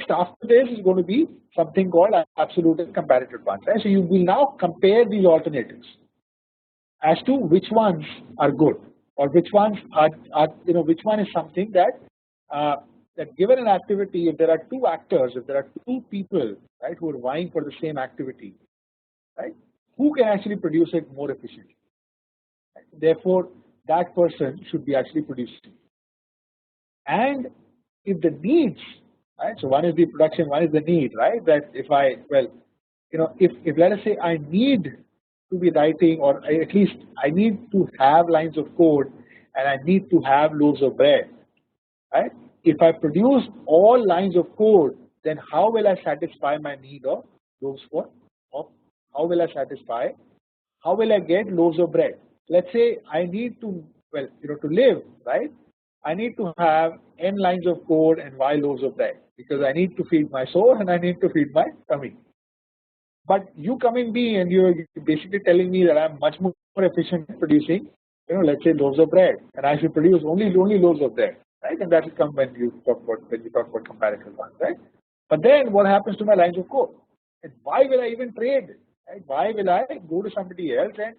after this is going to be something called absolute and comparative advantage. Right? So you will now compare these alternatives as to which ones are good, or which ones are which one is something that that given an activity, if there are 2 actors, if there are 2 people, right, who are vying for the same activity, right, who can actually produce it more efficiently? Right? Therefore, that person should be actually producing. And if the needs, right, so one is the production, one is the need, right? That if if let us say I need to be writing, or at least I need to have lines of code, and I need to have loaves of bread, right? If I produce all lines of code, then how will I satisfy my need of loaves how will I get loaves of bread? Let's say I need to, to live, right? I need to have n lines of code and y loaves of bread, because I need to feed my soul and I need to feed my tummy. But you come in me and you're basically telling me that I'm much more efficient in producing, let's say loaves of bread, and I should produce only loaves of bread, right? And that will come when you talk about comparative ones, right? But then what happens to my lines of code? And why will I even trade? Right? Why will I go to somebody else and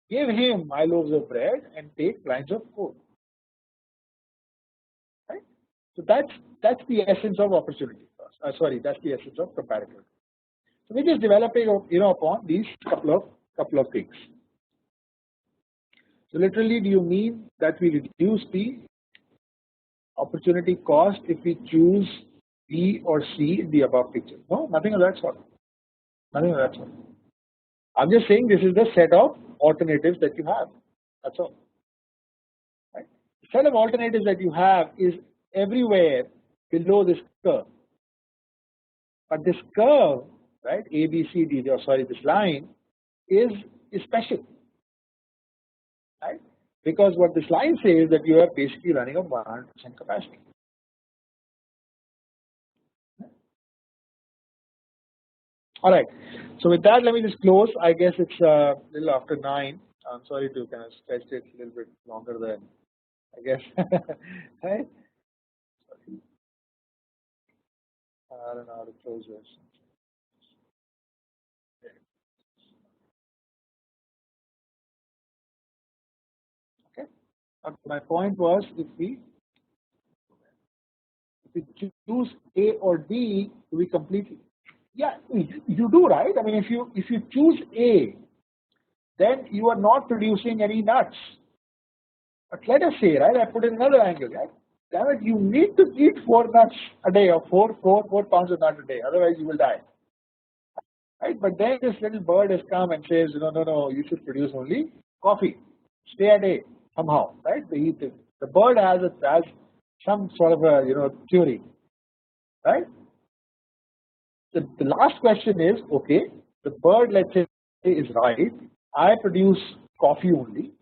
give him my loaves of bread and take lines of code? Right? So that's the essence of opportunity cost. That's the essence of comparative. So we're just developing, upon these couple of things. So literally, do you mean that we reduce the opportunity cost if we choose B or C in the above picture? No, nothing of that sort. Nothing of that sort. I'm just saying this is the set of alternatives that you have. That's all. Right? The set of alternatives that you have is everywhere below this curve. But this curve, right, A, B, C, D, this line is special, right? Because what this line says that you are basically running on 100% capacity. All right. So with that, let me just close. I guess it's a little after 9. I'm sorry to kind of stretch it a little bit longer than I guess. Right? I don't know how to close this. Okay. My point was if we choose A or D, we completely, yeah, you do, right. I mean, if you choose A, then you are not producing any nuts. But let us say, right, I put in another angle, right? Damn it, you need to eat 4 nuts a day or four pounds of nuts a day, otherwise you will die. Right? But then this little bird has come and says, no, you should produce only coffee. Stay at A somehow, right? The bird has some sort of a theory, right? The last question is, okay, the bird, let's say, is right. I produce coffee only,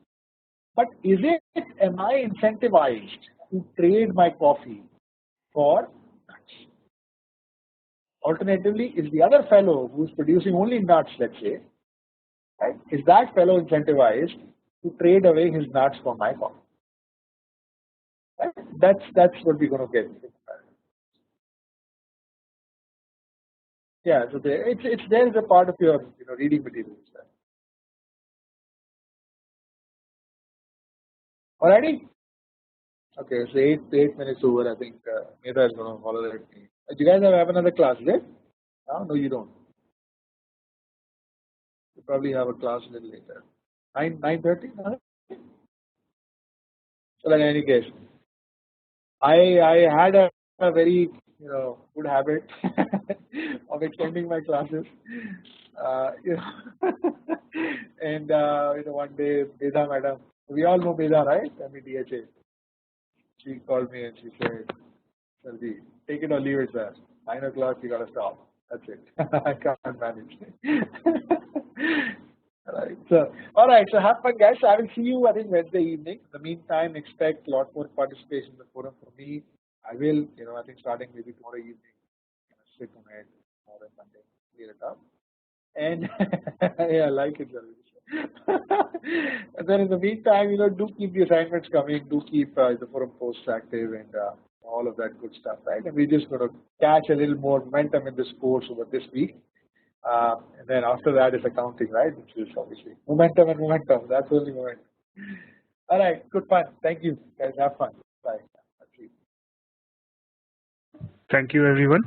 but am I incentivized to trade my coffee for nuts? Alternatively, is the other fellow who is producing only nuts, let's say, right, is that fellow incentivized to trade away his nuts for my coffee? Right? That's what we're going to get. Yeah, so it's there is a part of your reading materials. Alrighty. Okay, so 8 minutes over. I think Neda is going to follow that. Do you guys have another class, right? No, you don't. You probably have a class a little later. 9:30. So, in any case, I had a very good habit of extending my classes. You know, and one day Beda madam, we all know Beda, right? MEDHA. She called me and she said, Sarji, take it or leave it, sir. 9 o'clock, you gotta stop. That's it. I can't manage. All right. So have fun, guys. I will see you, I think, Wednesday evening. In the meantime, expect a lot more participation in the forum from me. I will, I think, starting maybe tomorrow evening, sit on it tomorrow Monday, clear it up. And yeah, I like it. And then in the meantime, do keep the assignments coming. Do keep the forum posts active and all of that good stuff, right? And we're just going to catch a little more momentum in this course over this week. And then after that is accounting, right? Which is obviously momentum and momentum. That's only momentum. All right, good fun. Thank you, guys. Have fun. Bye. Thank you, everyone.